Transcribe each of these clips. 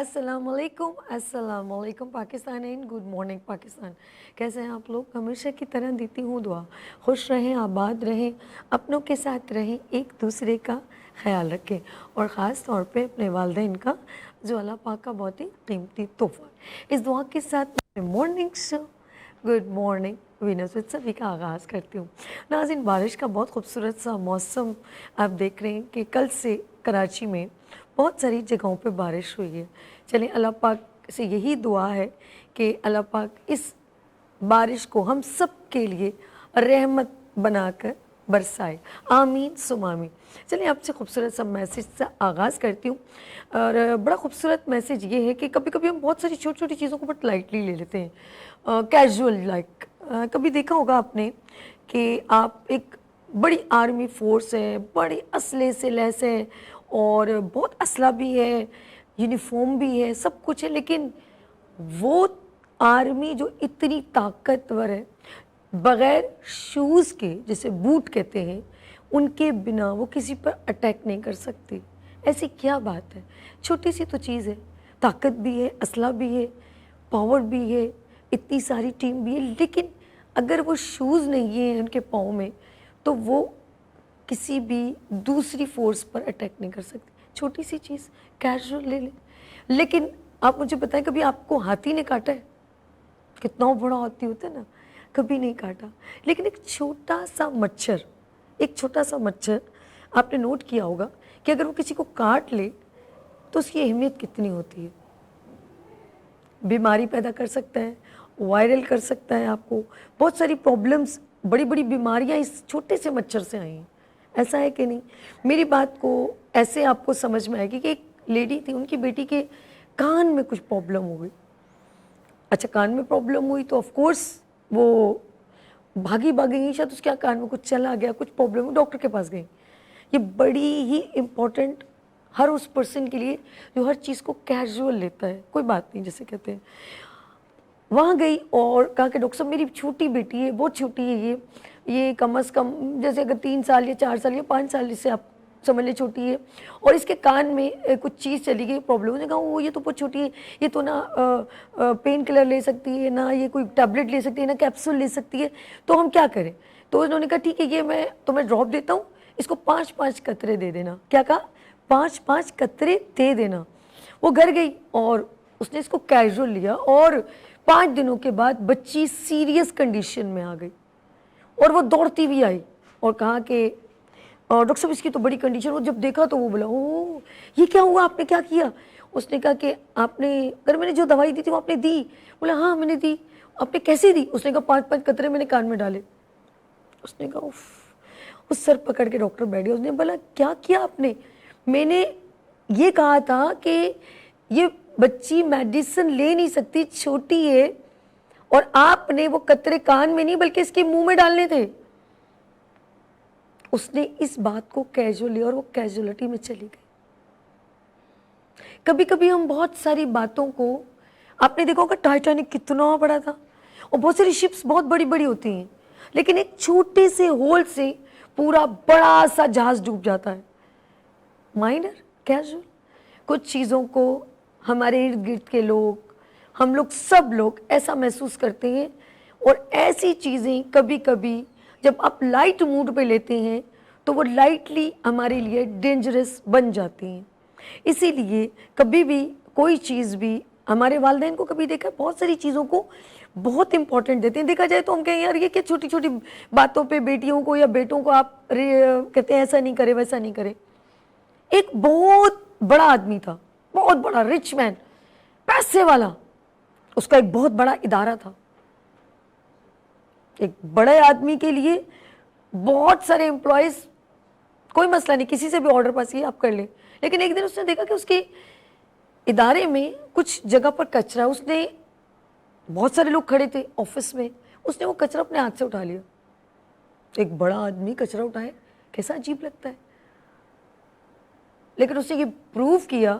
अस्सलाम वालेकुम Pakistan and good morning Pakistan. कैसे हैं आप लोग? हमेशा की तरह देती हूँ दुआ, खुश रहें, आबाद रहें, अपनों के साथ रहें, एक दूसरे का ख्याल रखें और ख़ास तौर पे अपने वालिदैन का, जो अल्लाह पाक का बहुत ही कीमती तोहफ़ा है। इस दुआ के साथ मैं morning show good morning Venus with सभी का आगाज़ करती हूँ। नाज़रीन, बारिश का बहुत खूबसूरत सा मौसम आप देख रहे हैं कि कल से कराची में बहुत सारी जगहों पे बारिश हुई है। चलें, अल्लाह पाक से यही दुआ है कि अल्लाह पाक इस बारिश को हम सब के लिए रहमत बनाकर बरसाए, आमीन सुम आमीन। चलिए, आपसे खूबसूरत सा मैसेज से आगाज़ करती हूँ और बड़ा खूबसूरत मैसेज ये है कि कभी कभी हम बहुत सारी छोटी छोटी चीज़ों को बहुत लाइटली ले लेते हैं, कैजुअल लाइक। कभी देखा होगा आपने कि आप एक बड़ी आर्मी फोर्स है, बड़ी असले से लैस है और बहुत असला भी है, यूनिफॉर्म भी है, सब कुछ है, लेकिन वो आर्मी जो इतनी ताकतवर है, बग़ैर शूज़ के, जिसे बूट कहते हैं, उनके बिना वो किसी पर अटैक नहीं कर सकती। ऐसी क्या बात है? छोटी सी तो चीज़ है, ताकत भी है, असला भी है, पावर भी है, इतनी सारी टीम भी है, लेकिन अगर वो शूज़ नहीं है उनके पाँव में तो वो किसी भी दूसरी फोर्स पर अटैक नहीं कर सकती। छोटी सी चीज़ कैजुअल ले लें। लेकिन आप मुझे बताएं, कभी आपको हाथी ने काटा है? कितना बड़ा हाथी होता है ना, कभी नहीं काटा। लेकिन एक छोटा सा मच्छर, एक छोटा सा मच्छर, आपने नोट किया होगा कि अगर वो किसी को काट ले तो उसकी अहमियत कितनी होती है। बीमारी पैदा कर सकता है, वायरल कर सकता है, आपको बहुत सारी प्रॉब्लम्स, बड़ी बड़ी बीमारियां इस छोटे से मच्छर से आई हैं। ऐसा है कि नहीं? मेरी बात को ऐसे आपको समझ में आएगी कि एक लेडी थी, उनकी बेटी के कान में कुछ प्रॉब्लम हो गई। अच्छा, कान में प्रॉब्लम हुई तो ऑफ कोर्स वो भागी भागी, शायद उसके कान में कुछ चला गया, कुछ प्रॉब्लम हुई, डॉक्टर के पास गई। ये बड़ी ही इम्पोर्टेंट हर उस पर्सन के लिए जो हर चीज़ को कैजुअल लेता है, कोई बात नहीं जैसे कहते हैं। वहाँ गई और कहा कि डॉक्टर साहब, मेरी छोटी बेटी है, बहुत छोटी है, ये कम अज़ कम जैसे अगर 3 साल या 4 साल या 5 साल इससे आप समझ ले छोटी है, और इसके कान में कुछ चीज़ चली गई, प्रॉब्लम। उसने कहा वो ये तो बहुत छोटी है, ये तो ना पेन किलर ले सकती है, ना ये कोई टैबलेट ले सकती है, ना कैप्सूल ले सकती है, तो हम क्या करें? तो उन्होंने कहा ठीक है, ये मैं तुम्हें ड्रॉप देता हूँ, इसको 5-5 कतरे दे देना। क्या कहा? 5-5 कतरे दे देना। वो घर गई और उसने इसको कैजुअल लिया और 5 दिनों के बाद बच्ची सीरियस कंडीशन में आ गई और वो दौड़ती भी आई और कहा कि डॉक्टर साहब इसकी तो बड़ी कंडीशन। वो जब देखा तो वो बोला, ओह ये क्या हुआ, आपने क्या किया? उसने कहा कि आपने, अगर मैंने जो दवाई दी थी वो आपने दी? बोला हाँ मैंने दी। आपने कैसे दी? उसने कहा 5-5 कतरे मैंने कान में डाले। उसने कहा उफ। उस सर पकड़ के डॉक्टर बैठ गया। उसने बोला क्या किया आपने? मैंने ये कहा था कि ये बच्ची मेडिसिन ले नहीं सकती, छोटी है, और आपने वो कतरे कान में नहीं बल्कि इसके मुंह में डालने थे। उसने इस बात को कैजुअल लिया और वो कैजुअलिटी में चली गई। कभी कभी हम बहुत सारी बातों को, आपने देखा होगा टाइटैनिक कितना बड़ा था और बहुत सारी शिप्स बहुत बड़ी बड़ी होती हैं, लेकिन एक छोटे से होल से पूरा बड़ा सा जहाज डूब जाता है। Minor, casual. कुछ चीज़ों को हमारे इर्द गिर्द के लोग, हम लोग, सब लोग ऐसा महसूस करते हैं, और ऐसी चीज़ें कभी कभी जब आप लाइट मूड पे लेते हैं तो वो लाइटली हमारे लिए डेंजरस बन जाती हैं। इसीलिए कभी भी कोई चीज़ भी, हमारे वालिदैन को कभी देखा बहुत सारी चीज़ों को बहुत इंपॉर्टेंट देते हैं। देखा जाए तो हम कहें यार ये क्या छोटी छोटी बातों पे बेटियों को या बेटों को आप कहते हैं ऐसा नहीं करे वैसा नहीं करे। एक बहुत बड़ा आदमी था, बहुत बड़ा रिच मैन, पैसे वाला, उसका एक बहुत बड़ा इदारा था। एक बड़े आदमी के लिए बहुत सारे एम्प्लॉयज, कोई मसला नहीं, किसी से भी ऑर्डर पास किया आप कर ले। लेकिन एक दिन उसने देखा कि उसके इदारे में कुछ जगह पर कचरा, उसने, बहुत सारे लोग खड़े थे ऑफिस में, उसने वो कचरा अपने हाथ से उठा लिया। एक बड़ा आदमी कचरा उठाए, कैसा अजीब लगता है। लेकिन उसने ये प्रूव किया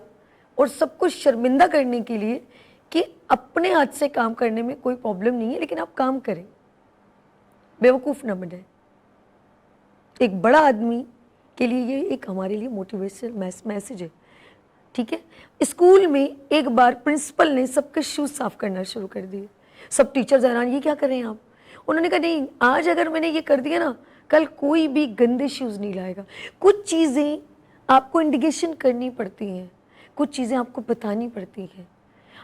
और सबको शर्मिंदा करने के लिए कि अपने हाथ से काम करने में कोई प्रॉब्लम नहीं है, लेकिन आप काम करें, बेवकूफ़ न बने। एक बड़ा आदमी के लिए ये एक हमारे लिए मोटिवेशनल मैसेज है। ठीक है। स्कूल में एक बार प्रिंसिपल ने सबके शूज़ साफ करना शुरू कर दिए। सब टीचर्स हैरान, ये क्या कर रहे हैं आप? उन्होंने कहा नहीं, आज अगर मैंने ये कर दिया ना, कल कोई भी गंदे शूज़ नहीं लाएगा। कुछ चीज़ें आपको इंडिकेशन करनी पड़ती हैं, कुछ चीज़ें आपको बतानी पड़ती हैं।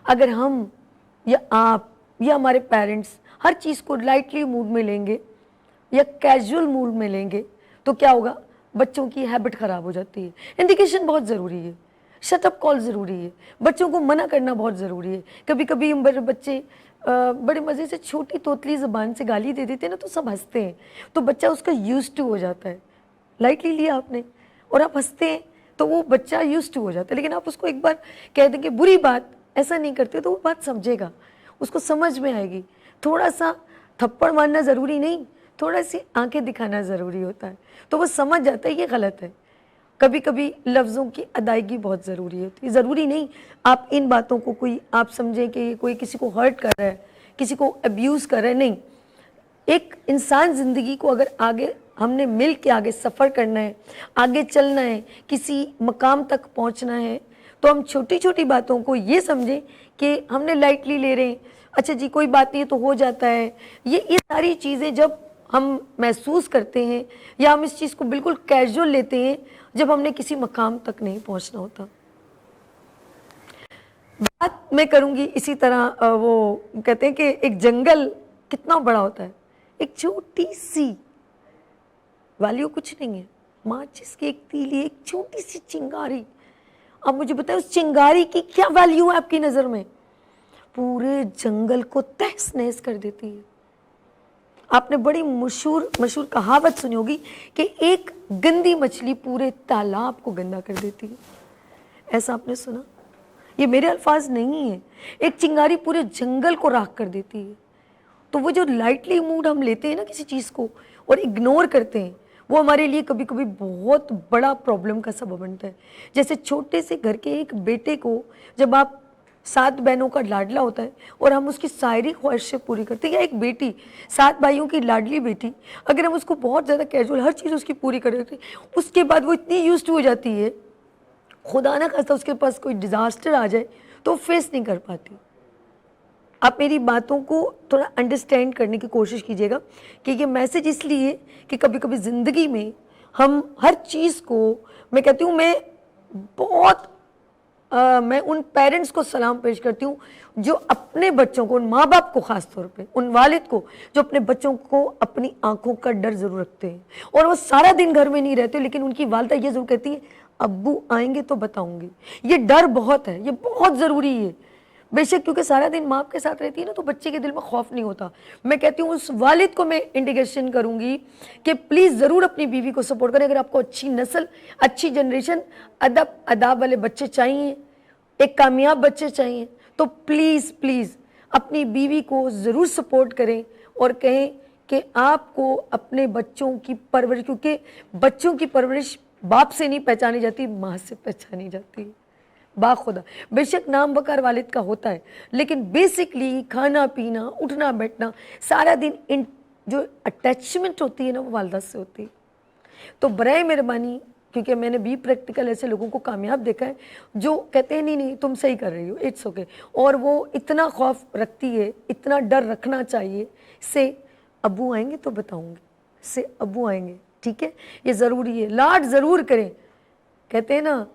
अगर हम या आप या हमारे पेरेंट्स हर चीज़ को लाइटली मूड में लेंगे या कैजुअल मूड में लेंगे तो क्या होगा, बच्चों की हैबिट ख़राब हो जाती है। इंडिकेशन बहुत ज़रूरी है, शटअप कॉल ज़रूरी है, बच्चों को मना करना बहुत ज़रूरी है। कभी कभी हम बच्चे बड़े मज़े से छोटी तोतली ज़बान से गाली दे देते हैं ना, तो सब हंसते हैं, तो बच्चा उसका यूज्ड टू हो जाता है। लाइटली लिया आपने और आप हंसते हैं तो वो बच्चा यूज्ड टू हो जाता है। लेकिन आप उसको एक बार कह देंगे बुरी बात, ऐसा नहीं करते, तो वो बात समझेगा, उसको समझ में आएगी। थोड़ा सा थप्पड़ मारना ज़रूरी नहीं, थोड़ा सी आंखें दिखाना ज़रूरी होता है, तो वो समझ जाता है ये गलत है। कभी कभी लफ्ज़ों की अदायगी बहुत ज़रूरी होती है। ज़रूरी नहीं आप इन बातों को कोई आप समझें कि कोई किसी को हर्ट कर रहा है, किसी को अब्यूज़ कर रहा है, नहीं। एक इंसान ज़िंदगी को अगर आगे हमने मिल के आगे सफ़र करना है, आगे चलना है, किसी मकाम तक पहुंचना है, तो हम छोटी छोटी बातों को ये समझें कि हमने लाइटली ले रहे हैं, अच्छा जी कोई बात नहीं तो हो जाता है। ये सारी चीज़ें जब हम महसूस करते हैं या हम इस चीज़ को बिल्कुल कैजुअल लेते हैं जब हमने किसी मकाम तक नहीं पहुंचना होता। बात मैं करूंगी इसी तरह, वो कहते हैं कि एक जंगल कितना बड़ा होता है, एक छोटी सी वैल्यू कुछ नहीं है, माचिस की एक तीली, एक छोटी सी चिंगारी। अब मुझे बताएं उस चिंगारी की क्या वैल्यू है आपकी नज़र में? पूरे जंगल को तहस नहस कर देती है। आपने बड़ी मशहूर कहावत सुनी होगी कि एक गंदी मछली पूरे तालाब को गंदा कर देती है। ऐसा आपने सुना? ये मेरे अल्फाज नहीं है, एक चिंगारी पूरे जंगल को राख कर देती है। तो वो जो लाइटली मूड हम लेते हैं ना किसी चीज़ को और इग्नोर करते हैं, वो हमारे लिए कभी कभी बहुत बड़ा प्रॉब्लम का सबब बनता है। जैसे छोटे से घर के एक बेटे को जब आप 7 बहनों का लाडला होता है और हम उसकी सारी ख्वाहिशें पूरी करते हैं, या एक बेटी 7 भाइयों की लाडली बेटी, अगर हम उसको बहुत ज़्यादा कैजुअल हर चीज़ उसकी पूरी कर देते हैं, उसके बाद वो इतनी यूज्ड हो जाती है, खुदा ना खास्ता उसके पास कोई डिज़ास्टर आ जाए तो फेस नहीं कर पाती। आप मेरी बातों को थोड़ा अंडरस्टैंड करने की कोशिश कीजिएगा कि ये मैसेज इसलिए कि कभी कभी ज़िंदगी में हम हर चीज़ को, मैं कहती हूँ मैं उन पेरेंट्स को सलाम पेश करती हूँ जो अपने बच्चों को, उन माँ बाप को ख़ास तौर पे, उन वालिद को जो अपने बच्चों को अपनी आंखों का डर ज़रूर रखते हैं। और वो सारा दिन घर में नहीं रहते, लेकिन उनकी वालिदा ये ज़रूर कहती है अब्बू आएंगे तो बताऊंगी। ये डर बहुत है, ये बहुत ज़रूरी है। बेशक क्योंकि सारा दिन माँ के साथ रहती है ना, तो बच्चे के दिल में खौफ नहीं होता। मैं कहती हूँ उस वालिद को मैं इंडिकेशन करूँगी कि प्लीज़ ज़रूर अपनी बीवी को सपोर्ट करें। अगर आपको अच्छी नस्ल, अच्छी जनरेशन, अदाब वाले बच्चे चाहिए, एक कामयाब बच्चे चाहिए, तो प्लीज़ प्लीज़ अपनी बीवी को ज़रूर सपोर्ट करें और कहें कि आपको अपने बच्चों की परवरिश, क्योंकि बच्चों की परवरिश बाप से नहीं पहचानी जाती, माँ से पहचानी जाती है। बाखुदा बेशक नाम वकार वालिद का होता है, लेकिन बेसिकली खाना पीना, उठना बैठना, सारा दिन जो अटैचमेंट होती है ना, वो वालिदा से होती है। तो बराए मेहरबानी, क्योंकि मैंने भी प्रैक्टिकल ऐसे लोगों को कामयाब देखा है जो कहते हैं नहीं तुम सही कर रही हो, इट्स ओके, और वो इतना खौफ रखती है, इतना डर रखना चाहिए से अब्बू आएंगे तो बताऊंगी, से अब्बू आएंगे, ठीक है, ये ज़रूरी है। लाड ज़रूर करें, कहते हैं ना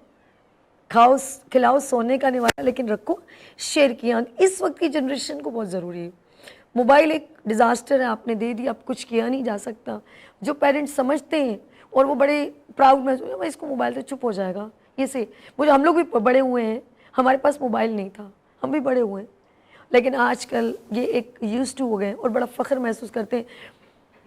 खाओ खिलाओ सोने का निवाला, लेकिन रखो शेर की आंख। इस वक्त की जनरेशन को बहुत ज़रूरी है। मोबाइल एक डिज़ास्टर है, आपने दे दिया, अब कुछ किया नहीं जा सकता। जो पेरेंट्स समझते हैं और वो बड़े प्राउड में, मैं इसको मोबाइल से चुप हो जाएगा, ये से मुझे, हम लोग भी बड़े हुए हैं, हमारे पास मोबाइल नहीं था, हम भी बड़े हुए हैं, लेकिन आजकल ये एक यूज्ड टू हो गए और बड़ा फ़ख्र महसूस करते हैं।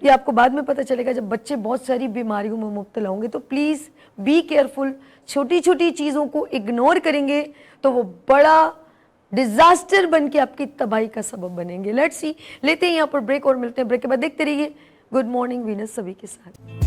ये आपको बाद में पता चलेगा जब बच्चे बहुत सारी बीमारियों में मुब्तला होंगे। तो प्लीज़ बी केयरफुल। छोटी छोटी चीज़ों को इग्नोर करेंगे तो वो बड़ा डिज़ास्टर बन के आपकी तबाही का सबब बनेंगे। लेट्स सी, लेते हैं यहाँ पर ब्रेक और मिलते हैं ब्रेक के बाद। देखते रहिए गुड मॉर्निंग वीनस सभी के साथ।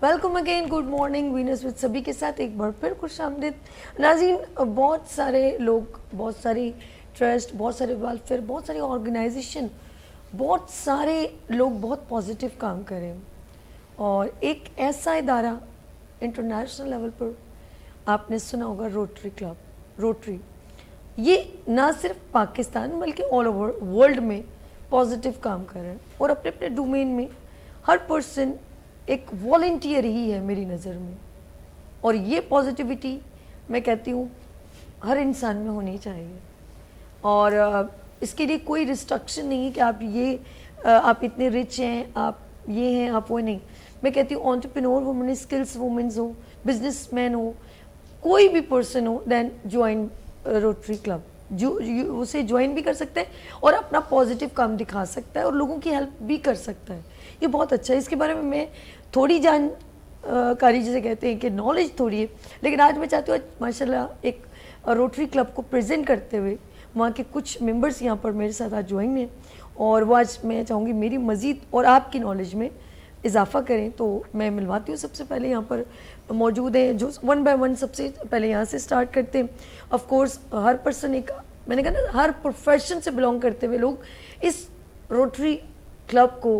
Welcome again, good morning Venus with सभी के साथ एक बार फिर खुश आमदीद नाज़रीन। बहुत सारे लोग, बहुत सारी ट्रस्ट, बहुत सारे वेलफेयर, बहुत सारी ऑर्गेनाइजेशन, बहुत सारे लोग बहुत पॉजिटिव काम करें और एक ऐसा इदारा इंटरनेशनल लेवल पर आपने सुना होगा रोटरी क्लब, रोटरी। ये ना सिर्फ पाकिस्तान बल्कि ऑल ओवर वर्ल्ड में पॉजिटिव काम कर रहे हैं और अपने अपने डोमेन में हर पर्सन एक वॉलंटियर ही है मेरी नज़र में। और ये पॉजिटिविटी मैं कहती हूँ हर इंसान में होनी चाहिए और इसके लिए कोई रिस्ट्रक्शन नहीं है कि आप इतने रिच हैं, आप ये हैं, आप वो नहीं। मैं कहती हूँ एंटरप्रेन्योर वुमेन, स्किल्स वुमेन्स हो, बिजनेसमैन हो, कोई भी पर्सन हो, देन ज्वाइन रोटरी क्लब। जो उसे ज्वाइन भी कर सकता है और अपना पॉजिटिव काम दिखा सकता है और लोगों की हेल्प भी कर सकता है। ये बहुत अच्छा है। इसके बारे में मैं थोड़ी जानकारी, जिसे कहते हैं कि नॉलेज थोड़ी है, लेकिन आज मैं चाहती हूँ माशाल्लाह एक रोटरी क्लब को प्रेजेंट करते हुए वहाँ के कुछ मेंबर्स यहाँ पर मेरे साथ आज ज्वाइन हैं और वो आज मैं चाहूँगी मेरी मज़ीद और आपकी नॉलेज में इजाफा करें। तो मैं मिलवाती हूँ सबसे पहले यहाँ पर मौजूद हैं जो वन बाय वन सबसे पहले यहाँ से स्टार्ट करते हैं। ऑफ कोर्स हर पर्सन एक, मैंने कहा ना, हर प्रोफेशन से बिलोंग करते हुए लोग इस रोटरी क्लब को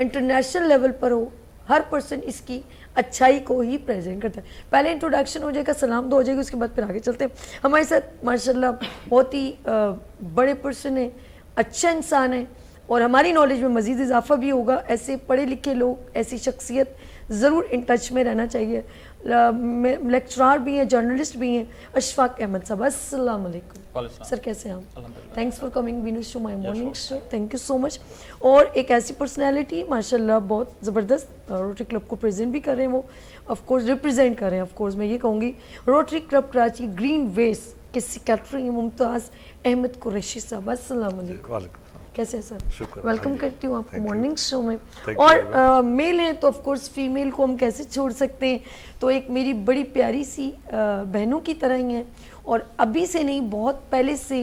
इंटरनेशनल लेवल पर हो, हर पर्सन इसकी अच्छाई को ही प्रेजेंट करता है। पहले इंट्रोडक्शन हो जाएगा, सलाम दो हो जाएगी, उसके बाद फिर आगे चलते हैं। हमारे साथ माशाल्लाह बहुत ही बड़े पर्सन है, अच्छा इंसान है और हमारी नॉलेज में मज़ीद इजाफा भी होगा। ऐसे पढ़े लिखे लोग, ऐसी शख्सियत ज़रूर इन टच में रहना चाहिए। लेक्चरार भी हैं, जर्नलिस्ट भी हैं, अशफाक अहमद साहब, अस्सलाम वालेकुम सर, कैसे हैं आप? Thanks for coming Venus to my morning show, thank you so much. और एक ऐसी पर्सनैलिटी माशाल्लाह बहुत ज़बरदस्त रोटरी क्लब को प्रेजेंट भी कर रहे हैं, वो ऑफ कोर्स रिप्रेजेंट कर रहे हैं। ऑफ कोर्स मैं ये कहूँगी रोटरी क्लब कराची ग्रीन वेस के सेक्रेटरी मुमताज़ अहमद कुरैशी साहब, अस्सलाम वालेकुम, कैसे हैं सर? वेलकम करती हूँ आपको मॉर्निंग शो में। और मेल हैं तो ऑफ कोर्स फीमेल को हम कैसे छोड़ सकते हैं, तो एक मेरी बड़ी प्यारी सी बहनों की तरह ही हैं और अभी से नहीं, बहुत पहले से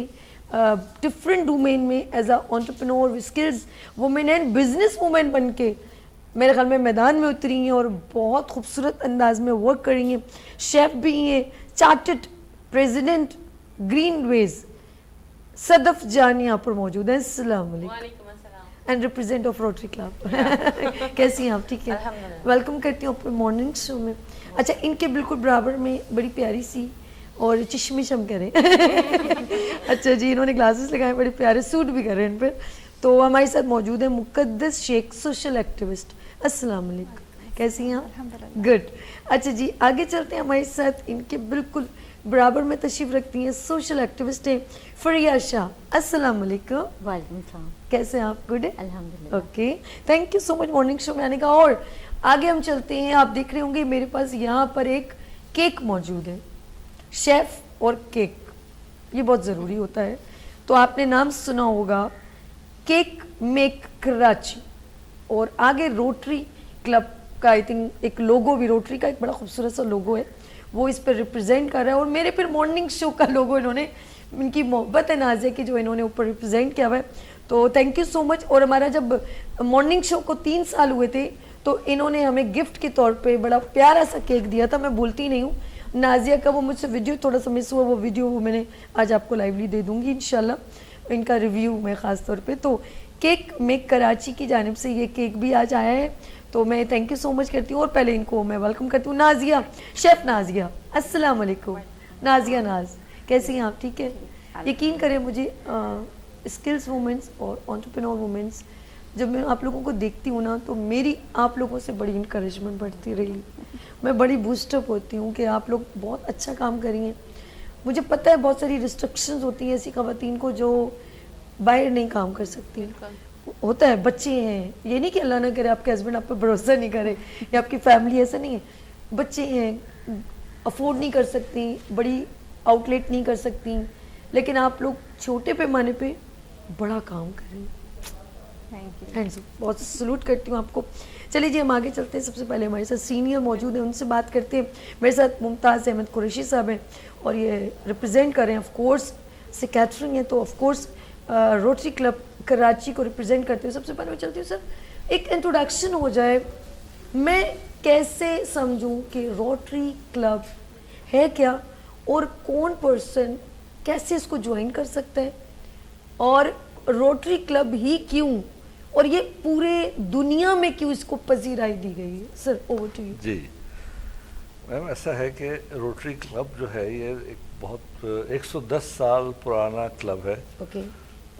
डिफरेंट डोमेन में as a entrepreneur, skills women and business women बन के मेरे ख्याल में मैदान में उतरी हैं और बहुत खूबसूरत अंदाज में वर्क कर रही हैं। शेफ भी हैं, chartered president green veg Sadaf जान यहाँ पर मौजूद है, अस्सलाम वालेकुम, and represent of rotary club. कैसी हैं आप? ठीक है, वेलकम करती हूँ अपने मॉर्निंग शो में। अच्छा, इनके बिल्कुल बराबर में बड़ी प्यारी सी और चश्मिश हम करें अच्छा जी, इन्होंने ग्लासेस लगाए, बड़े प्यारे सूट भी कर रहे हैं इन पर। तो हमारे साथ मौजूद है मुक़द्दस शेख, सोशल एक्टिविस्ट, अस्सलाम वालेकुम, कैसी हैं आप? गुड। अच्छा जी, आगे चलते हैं। हमारे साथ इनके बिल्कुल बराबर में तशरीफ रखती हैं, सोशल एक्टिविस्ट हैं फरिया शाह, अस्सलाम वालेकुम। वालेकुम सलाम, कैसे हैं आप? गुड है, अल्हम्दुलिल्लाह। Okay, thank you so much morning show में आने का। और आगे हम चलते हैं। आप देख रहे होंगे मेरे पास यहाँ पर एक केक मौजूद है, शेफ और केक, ये बहुत ज़रूरी होता है। तो आपने नाम सुना होगा केक मेक कराची और आगे रोटरी क्लब का आई थिंक एक लोगो भी, रोटरी का एक बड़ा खूबसूरत सा लोगो है, वो इस पर रिप्रेजेंट कर रहा है। और मेरे फिर मॉर्निंग शो का लोगो इन्होंने, इनकी मोहब्बत है नाज़िया की, जो इन्होंने ऊपर रिप्रेजेंट किया हुआ है, तो थैंक यू सो मच। और हमारा जब मॉर्निंग शो को 3 साल हुए थे तो इन्होंने हमें गिफ्ट के तौर पे बड़ा प्यारा सा केक दिया था, मैं भूलती नहीं हूँ। नाज़िया का वो मुझसे वीडियो थोड़ा सा मिस हुआ, वो वीडियो वो मैंने आज आपको लाइवली दे दूँगी इंशाल्लाह, इनका रिव्यू मैं ख़ास तौर पर। तो केक मेक कराची की जानिब से ये केक भी आज आया है, तो मैं थैंक यू सो मच करती हूँ। और पहले इनको मैं वेलकम करती हूँ, नाज़िया, शेफ़ नाज़िया, अस्सलाम वालेकुम। नाज़िया, नाज, कैसी हैं आप? ठीक है। यकीन करें मुझे स्किल्स वुमेंस और एंटरप्रेन्योर वुमेंस, जब मैं आप लोगों को देखती हूँ ना, तो मेरी आप लोगों से बड़ी इंकरेजमेंट बढ़ती रही, मैं बड़ी बूस्टअप होती हूँ कि आप लोग बहुत अच्छा काम कर रही हैं। मुझे पता है बहुत सारी रिस्ट्रिक्शंस होती हैं ऐसी ख़वातीन को जो बाहर नहीं काम कर सकती, होता है, बच्चे हैं, ये नहीं कि अल्लाह ना करे आपके हस्बैंड आप पे भरोसा नहीं करे या आपकी फैमिली, ऐसा नहीं है, बच्चे हैं, अफोर्ड नहीं कर सकती, बड़ी आउटलेट नहीं कर सकती, लेकिन आप लोग छोटे पैमाने पे बड़ा काम कर रहे हैं। थैंक यू, बहुत सलूट करती हूँ आपको। चलिए जी, हम आगे चलते हैं। सबसे पहले हमारे साथ सीनियर मौजूद हैं, उनसे बात करते हैं। मेरे साथ मुमताज़ अहमद कुरैशी साहब हैं और ये रिप्रेजेंट कर रहे हैं, ऑफ कोर्स सेक्रेटरी हैं, तो of course rotary club Karachi को रिप्रेजेंट करते हुए सबसे पहले मैं चलती हूँ सर, एक इंट्रोडक्शन हो जाए। मैं कैसे समझूं कि रोटरी क्लब है क्या और कौन पर्सन कैसे इसको ज्वाइन कर सकता है और रोटरी क्लब ही क्यों और ये पूरे दुनिया में क्यों इसको पजीराई दी गई है? Sir over to you. जी मैम, ऐसा है कि रोटरी क्लब जो है ये एक बहुत 110 साल पुराना क्लब है ओके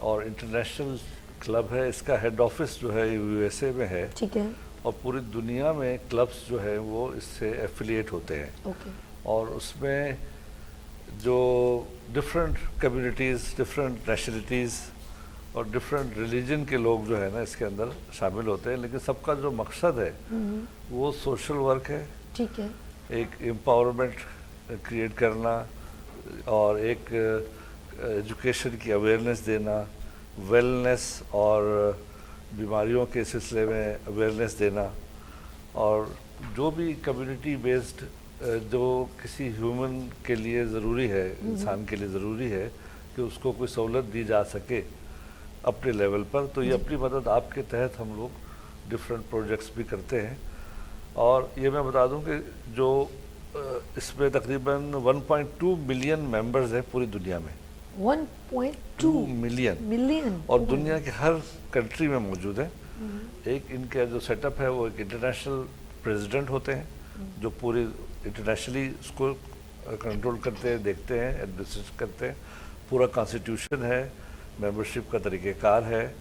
और इंटरनेशनल क्लब है। इसका हेड ऑफिस जो है यूएसए में है ठीक है और पूरी दुनिया में क्लब्स जो है वो इससे एफिलिएट होते हैं ओके और उसमें जो डिफरेंट कम्युनिटीज़, डिफरेंट नेशनलिटीज़ और डिफरेंट रिलीजन के लोग जो है ना इसके अंदर शामिल होते हैं, लेकिन सबका जो मकसद है वो सोशल वर्क है, ठीक है एक एम्पावरमेंट क्रिएट करना और एक एजुकेशन की अवेयरनेस देना, वेलनेस और बीमारियों के सिलसिले में अवेयरनेस देना और जो भी कम्युनिटी बेस्ड जो किसी ह्यूमन के लिए ज़रूरी है, इंसान के लिए ज़रूरी है कि उसको कोई सहूलत दी जा सके अपने लेवल पर, तो ये अपनी मदद आपके तहत हम लोग डिफरेंट प्रोजेक्ट्स भी करते हैं। और ये मैं बता दूं कि जो इसमें तकरीबन 1.2 मिलियन मेंबर्स हैं पूरी दुनिया में, 1.2 मिलियन और दुनिया के हर कंट्री में मौजूद है। एक इनका जो सेटअप है वो एक इंटरनेशनल प्रेसिडेंट होते हैं जो पूरी इंटरनेशनली उसको कंट्रोल करते हैं, देखते हैं, एडमिनिस्ट्रेट करते हैं। पूरा कॉन्स्टिट्यूशन है, मेंबरशिप का तरीक़ेकार है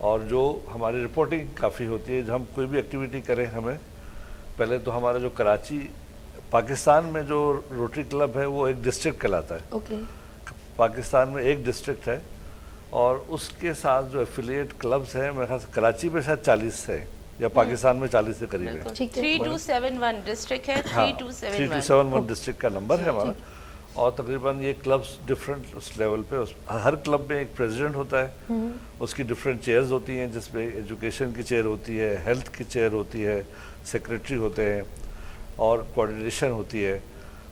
और जो हमारी रिपोर्टिंग काफ़ी होती है। जब हम कोई भी एक्टिविटी करें, हमें पहले तो हमारा जो कराची पाकिस्तान में जो रोटरी क्लब है वो एक डिस्ट्रिक्ट कहलाता है। ओके पाकिस्तान में एक डिस्ट्रिक्ट है और उसके साथ जो एफिलिएट क्लब्स हैं मेरे ख्याल से कराची में शायद 40 है या पाकिस्तान में 40 से करीब है। 3271 डिस्ट्रिक्ट है, 3271 डिस्ट्रिक्ट का नंबर है हमारा और तकरीबन ये क्लब्स डिफरेंट उस लेवल पे हर क्लब में एक प्रेसिडेंट होता है, उसकी डिफरेंट चेयर्स होती हैं जिसमें एजुकेशन की चेयर होती है, हेल्थ की चेयर होती है, सेक्रेटरी होते हैं और कोऑर्डिनेशन होती है।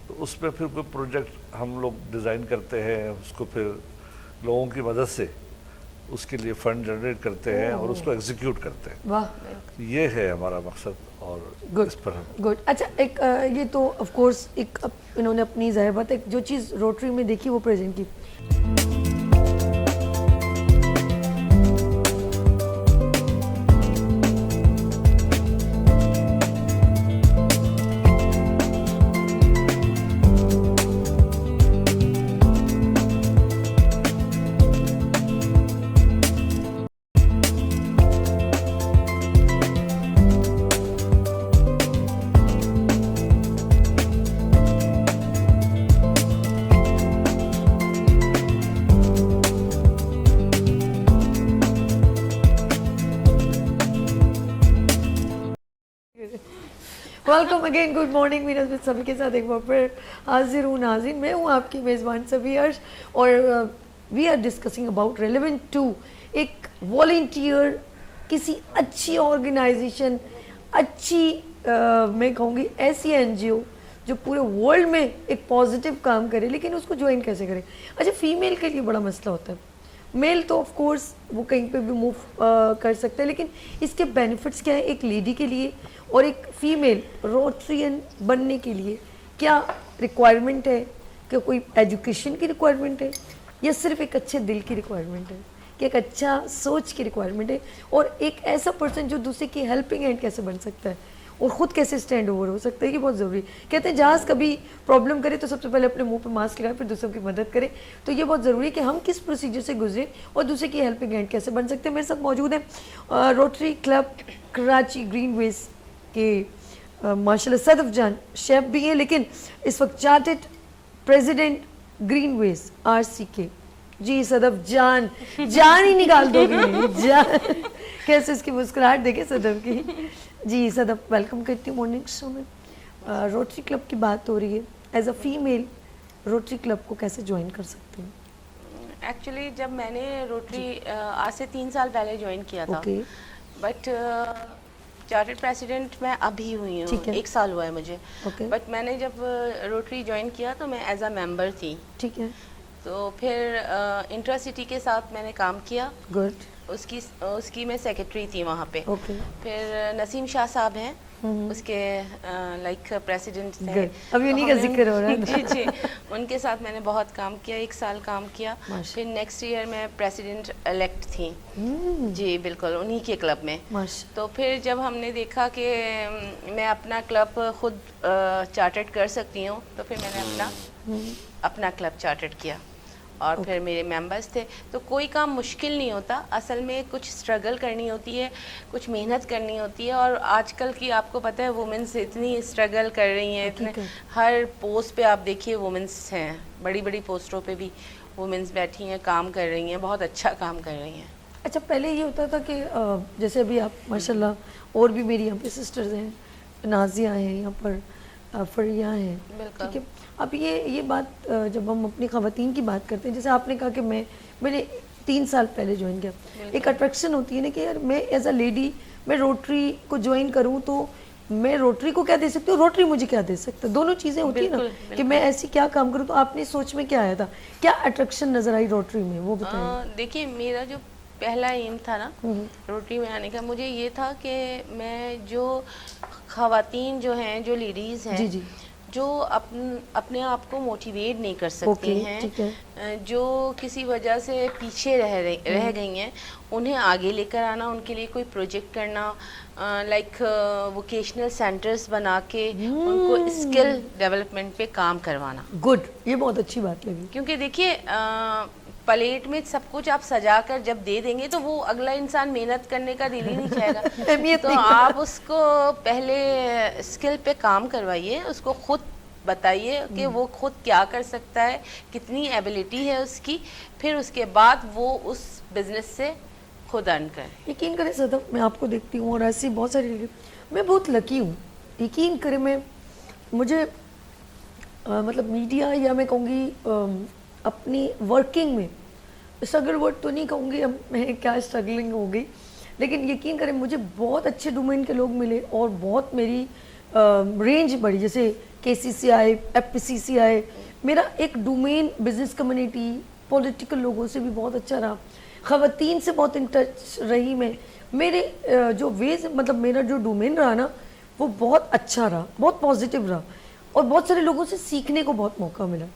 तो उसमें फिर कोई प्रोजेक्ट हम लोग डिज़ाइन करते हैं, उसको फिर लोगों की मदद से उसके लिए फंड जनरेट करते हैं और उसको एग्जीक्यूट करते हैं। वाह, ये है हमारा मकसद और गुड इस पर हम गुड। अच्छा, एक ये तो ऑफ कोर्स एक इन्होंने अपनी ज़ाहिर बात है जो चीज़ रोटरी में देखी वो प्रेजेंट की। Welcome again, good morning. Meera में सभी के साथ एक बार फिर हाजिर हूँ नाज़रीन। मैं हूँ आपकी मेज़बान सभी अर्श और we are discussing about relevant to एक वॉलंटियर किसी अच्छी ऑर्गेनाइजेशन, अच्छी मैं कहूँगी ऐसी एनजीओ जो पूरे वर्ल्ड में एक पॉजिटिव काम करे, लेकिन उसको ज्वाइन कैसे करें। अच्छा, फीमेल के लिए बड़ा मसला होता है। मेल तो ऑफ कोर्स वो कहीं पे भी मूव कर सकते हैं, लेकिन इसके बेनिफिट्स क्या है एक लेडी के लिए और एक फीमेल रोटरियन बनने के लिए? क्या रिक्वायरमेंट है? क्या कोई एजुकेशन की रिक्वायरमेंट है या सिर्फ एक अच्छे दिल की रिक्वायरमेंट है कि एक अच्छा सोच की रिक्वायरमेंट है? और एक ऐसा पर्सन जो दूसरे की हेल्पिंग हैंड कैसे बन सकता है और ख़ुद कैसे स्टैंड ओवर हो सकता है, ये बहुत ज़रूरी है। कहते हैं जहाज़ कभी प्रॉब्लम करे तो सबसे पहले अपने मुंह पे मास्क लगाए फिर दूसरों की मदद करें। तो ये बहुत ज़रूरी है कि हम किस प्रोसीजर से गुजरे और दूसरे की हेल्पिंग हैंड कैसे बन सकते हैं। मेरे साथ मौजूद है Rotary club Karachi green wedge के माशाल्लाह सदफ जान शेफ भी हैं, लेकिन इस वक्त chartered president green wedge RCK। जी सदफ जान, जान ही निकाल दोगी जान। कैसे इसकी मुस्कुराहट देखे सदफ की। जी सदफ, वेलकम करती हूँ मॉर्निंग शो में। रोटरी क्लब की बात हो रही है, as a female Rotary Club को कैसे ज्वाइन कर सकती हूँ? एक्चुअली जब मैंने रोटरी आज से 3 साल पहले ज्वाइन किया था, बट चार्टर्ड प्रेसिडेंट मैं अभी हुई हूँ, 1 साल हुआ है मुझे। बट मैंने जब रोटरी ज्वाइन किया तो मैं एज अ मेंबर थी। ठीक है। तो फिर इंट्रासिटी के साथ मैंने काम किया। गुड। उसकी मैं सेक्रेटरी थी वहाँ पे। ओके। फिर नसीम शाह साहब हैं, اس کے لائک پریسیڈنٹ تھے, ابھی انہیں کا ذکر ہو رہا ہے. جی جی, ان کے ساتھ میں نے بہت کام کیا, 1 سال کام کیا. پھر نیکسٹ ایئر میں پریسیڈنٹ الیکٹ تھی. جی بالکل, انہی کے کلب میں. تو پھر جب ہم نے دیکھا کہ میں اپنا کلب خود چارٹرڈ کر سکتی ہوں, تو پھر میں نے اپنا کلب چارٹرڈ کیا, اور پھر میرے ممبرس تھے. تو کوئی کام مشکل نہیں ہوتا, اصل میں کچھ اسٹرگل کرنی ہوتی ہے, کچھ محنت کرنی ہوتی ہے. اور آج کل کی آپ کو پتہ ہے وومنس اتنی اسٹرگل کر رہی ہیں, اتنے ہر پوسٹ پہ آپ دیکھیے وومنس ہیں, بڑی بڑی پوسٹوں پہ بھی وومنس بیٹھی ہیں, کام کر رہی ہیں, بہت اچھا کام کر رہی ہیں. اچھا, پہلے یہ ہوتا تھا کہ جیسے ابھی آپ ماشاء اللہ اور بھی میری یہاں پہ سسٹرز ہیں, نازیہ ہیں یہاں پر, فریہ ہیں, ٹھیک ہے. اب یہ بات جب ہم اپنی خواتین کی بات کرتے ہیں, جیسے آپ نے کہا کہ میں نے 3 سال پہلے جوائن کیا, ایک اٹریکشن ہوتی ہے نا کہ یار میں ایز اے لیڈی میں روٹری کو جوائن کروں تو میں روٹری کو کیا دے سکتی ہوں, روٹری مجھے کیا دے سکتا ہے, دونوں چیزیں ہوتی ہیں نا, کہ میں ایسی کیا کام کروں. تو آپ نے سوچ میں کیا آیا تھا, کیا اٹریکشن نظر آئی روٹری میں, وہ بتائیں. دیکھیے میرا جو پہلا ایم تھا نا روٹری میں آنے کا, مجھے یہ تھا کہ میں جو خواتین جو ہیں, جو لیڈیز ہیں, جو اپنے آپ کو موٹیویٹ نہیں کر سکتی ہیں, جو کسی وجہ سے پیچھے رہ گئی ہیں, انہیں آگے لے کر آنا, ان کے لیے کوئی پروجیکٹ کرنا, لائک ووکیشنل سینٹرز بنا کے ان کو اسکل ڈیولپمنٹ پہ کام کروانا. گڈ, یہ بہت اچھی بات لگی. کیونکہ دیکھیے پلیٹ میں سب کچھ آپ سجا کر جب دے دیں گے تو وہ اگلا انسان محنت کرنے کا دل ہی نہیں چاہے گا. تو آپ اس کو پہلے اسکل پہ کام کروائیے, اس کو خود بتائیے کہ وہ خود کیا کر سکتا ہے, کتنی ایبلٹی ہے اس کی, پھر اس کے بعد وہ اس بزنس سے خود ارن کرے. یقین کریں صدف, میں آپ کو دیکھتی ہوں اور ایسی بہت ساری, میں بہت لکی ہوں. یقین کریں, مجھے مطلب میڈیا, یا میں کہوں گی اپنی ورکنگ میں اسٹرگل ورڈ تو نہیں کہوں گی, اب میں کیا اسٹرگلنگ ہو گئی, لیکن یقین کریں مجھے بہت اچھے ڈومین کے لوگ ملے اور بہت میری رینج بڑھی. جیسے KCCI, FPCCI, میرا ایک ڈومین بزنس کمیونٹی, پولیٹیکل لوگوں سے بھی بہت اچھا رہا, خواتین سے بہت ان ٹچ رہی میں. میرے جو ویز, مطلب میرا جو ڈومین رہا نا وہ بہت اچھا رہا, بہت پازیٹیو رہا, اور بہت سارے لوگوں سے سیکھنے کو بہت موقع ملا.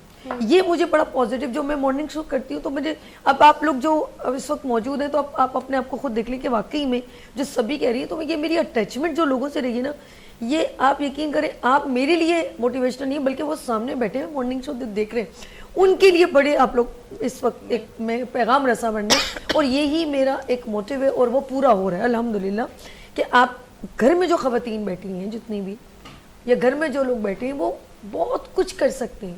یہ مجھے بڑا پازیٹیو, جو میں مارننگ شو کرتی ہوں تو مجھے, اب آپ لوگ جو اس وقت موجود ہیں تو آپ اپنے آپ کو خود دیکھ لیں کہ واقعی میں جو سبھی کہہ رہی ہیں, تو یہ میری اٹیچمنٹ جو لوگوں سے رہی ہے نا, یہ آپ یقین کریں آپ میرے لیے موٹیویشن نہیں, بلکہ وہ سامنے بیٹھے ہیں مارننگ شو دیکھ رہے ہیں, ان کے لیے بڑے آپ لوگ اس وقت ایک میں پیغام رساں بننے, اور یہی میرا ایک موٹیو ہے, اور وہ پورا ہو رہا ہے الحمدللہ. کہ آپ گھر میں جو خواتین بیٹھی ہیں جتنی بھی, یا گھر میں جو لوگ بیٹھے ہیں, وہ بہت کچھ کر سکتے ہیں.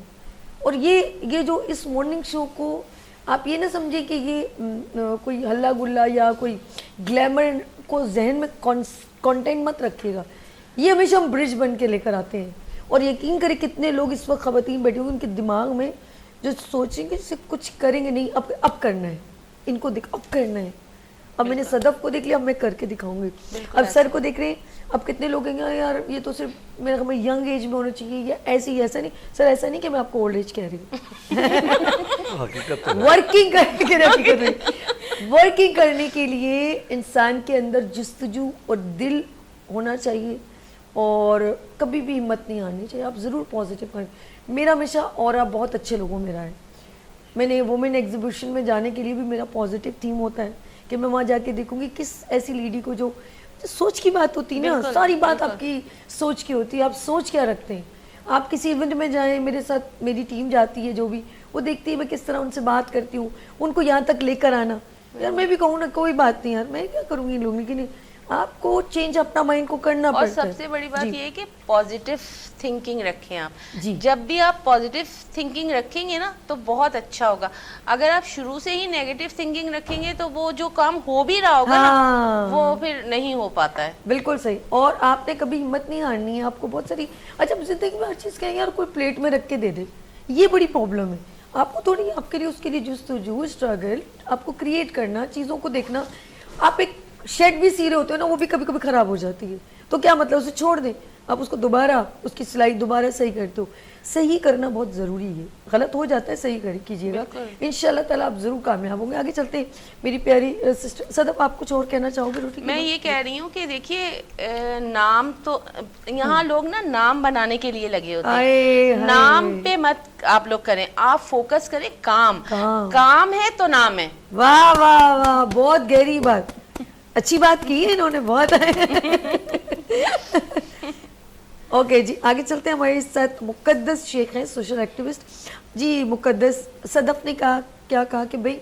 اور یہ جو اس مارننگ شو کو آپ یہ نہ سمجھیں کہ یہ کوئی ہلا گلا یا کوئی گلیمر کو ذہن میں کانٹینٹ مت رکھیے گا, یہ ہمیشہ ہم برج بن کے لے کر آتے ہیں. اور یقین کریں کتنے لوگ اس وقت خواتین بیٹھے ہوئے, ان کے دماغ میں جو سوچیں گے جسے کچھ کریں گے نہیں, اب کرنا ہے, ان کو اب کرنا ہے. اب میں نے صدف کو دیکھ لیا, اب میں کر کے دکھاؤں گی. اب سر کو دیکھ رہے ہیں, اب کتنے لوگ کہیں گے یار یہ تو صرف میرا خیال میں ینگ ایج میں ہونا چاہیے, یا ایسے ہی, ایسا نہیں سر, ایسا نہیں کہ میں آپ کو اولڈ ایج کہہ رہی ہوں. ورکنگ کرنے کے لیے انسان کے اندر جستجو اور دل ہونا چاہیے, اور کبھی بھی ہمت نہیں آنی چاہیے. آپ ضرور پازیٹیو کریں. میرا ہمیشہ اورا بہت اچھے لوگوں میں رہا ہے. میں نے وومن ایگزیبیشن میں جانے کے لیے بھی میرا پازیٹیو تھیم ہوتا ہے کہ میں وہاں جا کے دیکھوں گی کس ایسی لیڈی کو جو سوچ کی بات ہوتی ہے نا, ساری بات آپ کی سوچ کی ہوتی ہے. آپ سوچ کیا رکھتے ہیں, آپ کسی ایونٹ میں جائیں, میرے ساتھ میری ٹیم جاتی ہے جو بھی, وہ دیکھتی ہے میں کس طرح ان سے بات کرتی ہوں, ان کو یہاں تک لے کر آنا. یار میں بھی کہوں نا کوئی بات نہیں یار, میں کیا کروں گی ان لوگوں کی, نہیں, آپ کو چینج اپنا مائنڈ کو کرنا پڑتا ہے. اور سب سے بڑی بات یہ ہے کہ پازیٹیو تھنکنگ رکھیں آپ. جب بھی آپ پازیٹیو تھنکنگ رکھیں گے نا تو بہت اچھا ہوگا. اگر آپ شروع سے ہی نیگیٹو تھنکنگ رکھیں گے تو وہ جو کام ہو بھی رہا ہوگا نا وہ پھر نہیں ہو پاتا ہے. بالکل صحیح. اور آپ نے کبھی ہمت نہیں ہارنی ہے. آپ کو بہت ساری, اچھا زندگی میں ہر چیز کہیں یار کوئی پلیٹ میں رکھ کے دے دے, یہ بڑی پرابلم ہے. آپ کو تھوڑی آپ کے لیے, اس کے لیے جستجو, اسٹرگل آپ کو کریٹ کرنا, چیزوں کو دیکھنا. آپ ایک شیڈ بھی سی رہے ہوتے ہیں نا, وہ بھی کبھی کبھی خراب ہو جاتی ہے, تو کیا مطلب اسے چھوڑ دیں. آپ اس کو دوبارہ اس کی سلائی دوبارہ صحیح کرتے ہو. صحیح کرنا بہت ضروری ہے, غلط ہو جاتا ہے صحیح کیجیے گا, انشاءاللہ تعالیٰ آپ ضرور کامیاب ہوں گے. آگے چلتے ہیں میری پیاری سسٹر صدف, آپ کچھ اور کہنا چاہو گے روٹی؟ میں یہ کہہ رہی ہوں کہ دیکھیے نام تو یہاں لوگ نا نام بنانے کے لیے لگے ہوتے ہیں, نام پہ مت آپ لوگ کریں, آپ فوکس کریں کام ہے تو نام ہے. واہ واہ واہ, بہت گہری بات, اچھی بات کی ہے انہوں نے بہت. اوکے جی, آگے چلتے ہیں. ہمارے ساتھ مقدس شیخ ہیں, سوشل ایکٹیوسٹ. جی مقدس, صدف نے کیا کہا کہ بھئی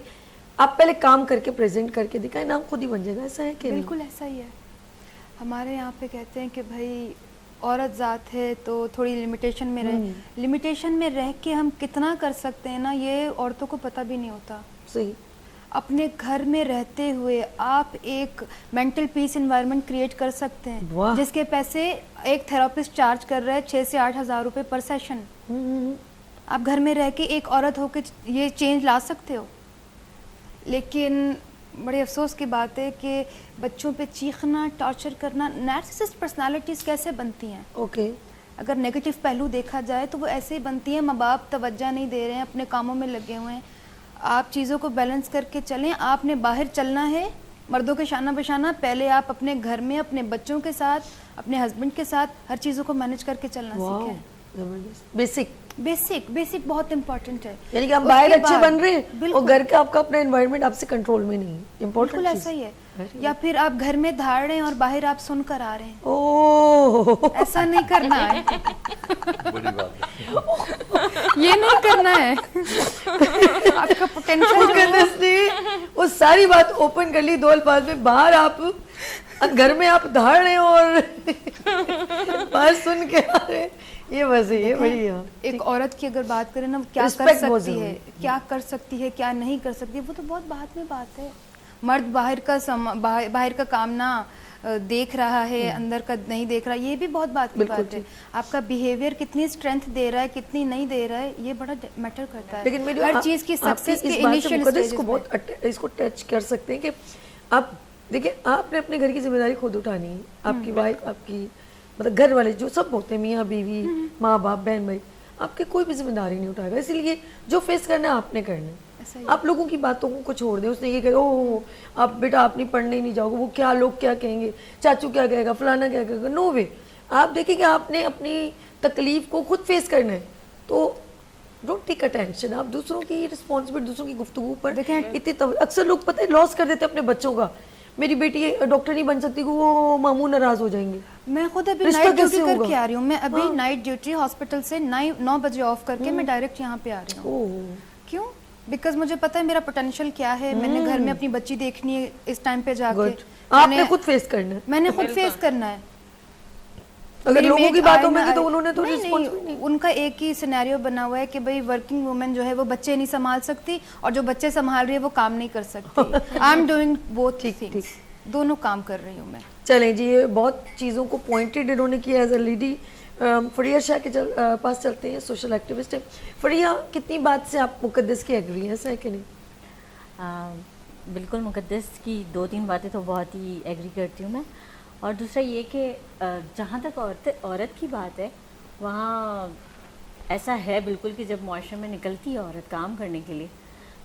آپ پہلے کام کر کے پریزنٹ کر کے دکھائیں, نام خود ہی بن جائے گا, ایسا ہے کہ نہیں؟ بالکل ایسا ہی ہے. ہمارے یہاں پہ کہتے ہیں کہ بھائی عورت ذات ہے تو تھوڑی لمیٹیشن میں رہے. لمیٹیشن میں رہ کے ہم کتنا کر سکتے ہیں نا, یہ عورتوں کو پتہ بھی نہیں ہوتا. صحیح. اپنے گھر میں رہتے ہوئے آپ ایک مینٹل پیس انوائرمنٹ کریٹ کر سکتے ہیں, جس کے پیسے ایک تھراپسٹ چارج کر رہا ہے 6 سے 8 ہزار روپے پر سیشن. آپ گھر میں رہ کے ایک عورت ہو کے یہ چینج لا سکتے ہو. لیکن بڑے افسوس کی بات ہے کہ بچوں پہ چیخنا, ٹارچر کرنا, نارسسسٹ پرسنالٹیز کیسے بنتی ہیں؟ اوکے, اگر نیگیٹو پہلو دیکھا جائے تو وہ ایسے ہی بنتی ہیں. ماں باپ توجہ نہیں دے رہے ہیں, اپنے کاموں میں لگے ہوئے ہیں. آپ چیزوں کو بیلنس کر کے چلیں. آپ نے باہر چلنا ہے مردوں کے شانہ بشانہ, پہلے آپ اپنے گھر میں اپنے بچوں کے ساتھ, اپنے ہسبینڈ کے ساتھ ہر چیزوں کو مینج کر کے چلنا سیکھیں. بیسک بہت امپورٹنٹ ہے. یعنی کہ ہم باہر اچھے بن رہے ہیں اور گھر کا آپ کا اپنا انوائرمنٹ آپ سے کنٹرول میں نہیں ہے. بالکل ایسا ہی ہے. یا پھر آپ گھر میں دھاڑ رہے ہیں اور باہر آپ سن کر آ رہے ہیں. ایسا نہیں کرنا ہے, یہ نہیں کرنا ہے. آپ کا پوٹینشیل وہ ساری بات اوپن کر لی 2 الفاظ میں. باہر آپ, گھر میں آپ دھاڑ رہے ہیں اور باہر سن کے آ رہے ہیں. یہ بس یہ بڑی ایک عورت کی اگر بات کریں نا, کیا کر سکتی ہے, کیا کر سکتی ہے, کیا نہیں کر سکتی, وہ تو بہت بعد میں بات ہے. مرد باہر کا کام نہ دیکھ رہا ہے, اندر کا نہیں دیکھ رہا, یہ بھی بہت بات کی بات ہے. آپ کا بیہیویئر کتنی اسٹرینتھ دے رہا ہے, کتنی نہیں دے رہا ہے, یہ بڑا میٹر کرتا ہے. لیکن ہر چیز کی سکسیس کے انیشیل اسٹیجز کو بہت اس کو ٹچ کر سکتے ہیں کہ آپ دیکھیں, آپ نے اپنے گھر کی ذمہ داری خود اٹھانی ہے. آپ کی وائف, آپ کی مطلب گھر والے جو سب ہوتے ہیں, میاں بیوی, ماں باپ, بہن بھائی, آپ کے کوئی بھی ذمہ داری نہیں اٹھائے گا. اسی لیے جو فیس کرنا ہے آپ نے کرنا ہے. آپ لوگوں کی باتوں کو چھوڑ دیں. اس نے یہ کہا او آپ بیٹا آپ نہیں پڑھنے نہیں جاؤ گے, وہ کیا لوگ کیا کہیں گے, چاچو کیا کہے گا, فلانا کیا کہے گا. نو وے. آپ دیکھیں کہ آپ نے اپنی تکلیف کو خود فیس کرنا ہے. تو ڈونٹ ٹیک اٹینشن. آپ دوسروں کی رسپانسبلٹی, دوسروں کی گفتگو پر اتنی اکثر لوگ پتہ ہے لاس کر دیتے اپنے بچوں کا. میری بیٹی ڈاکٹر نہیں بن سکتی, وہ ماموں ناراض ہو جائیں گے. میں خود ابھی نائٹ ڈیوٹی کر کے آ رہی ہوں. میں ابھی نائٹ ڈیوٹی ہاسپٹل سے 9 بجے آف کر کے میں ڈائریکٹ یہاں پہ آ رہی ہوں. کیوں؟ بیکاز مجھے پتا ہے میرا پوٹینشیل کیا ہے. میں نے گھر میں اپنی بچی دیکھنی ہے اس ٹائم پہ جا کے. آپ نے خود فیس کرنا ہے. میں نے خود فیس کرنا ہے. اگر لوگوں کی باتوں میں تو انہوں نے تو نہیں, ان کا ایک ہی سینیریو بنا ہوا ہے کہ بھئی ورکنگ وومن جو ہے وہ بچے نہیں سنبھال سکتی, اور جو بچے سنبھال رہی ہے وہ کام نہیں کر سکتی. I am doing both things, دونوں کام کر رہی ہوں میں. چلیں جی, یہ بہت چیزوں کو پوائنٹڈ انہوں نے کیا ایز اے لیڈی. فریہ شاہ کے پاس چلتے ہیں, سوشل ایکٹیوسٹ ہیں. فریہ, کتنی بات سے آپ مقدس کی ایگری ہیں, ایسا ہے کہ نہیں؟ بالکل, مقدس کی 2-3 باتیں تو بہت ہی ایگری کرتی ہوں میں. اور دوسرا یہ کہ جہاں تک عورت کی بات ہے, وہاں ایسا ہے بالکل کہ جب معاشرے میں نکلتی ہے عورت کام کرنے کے لیے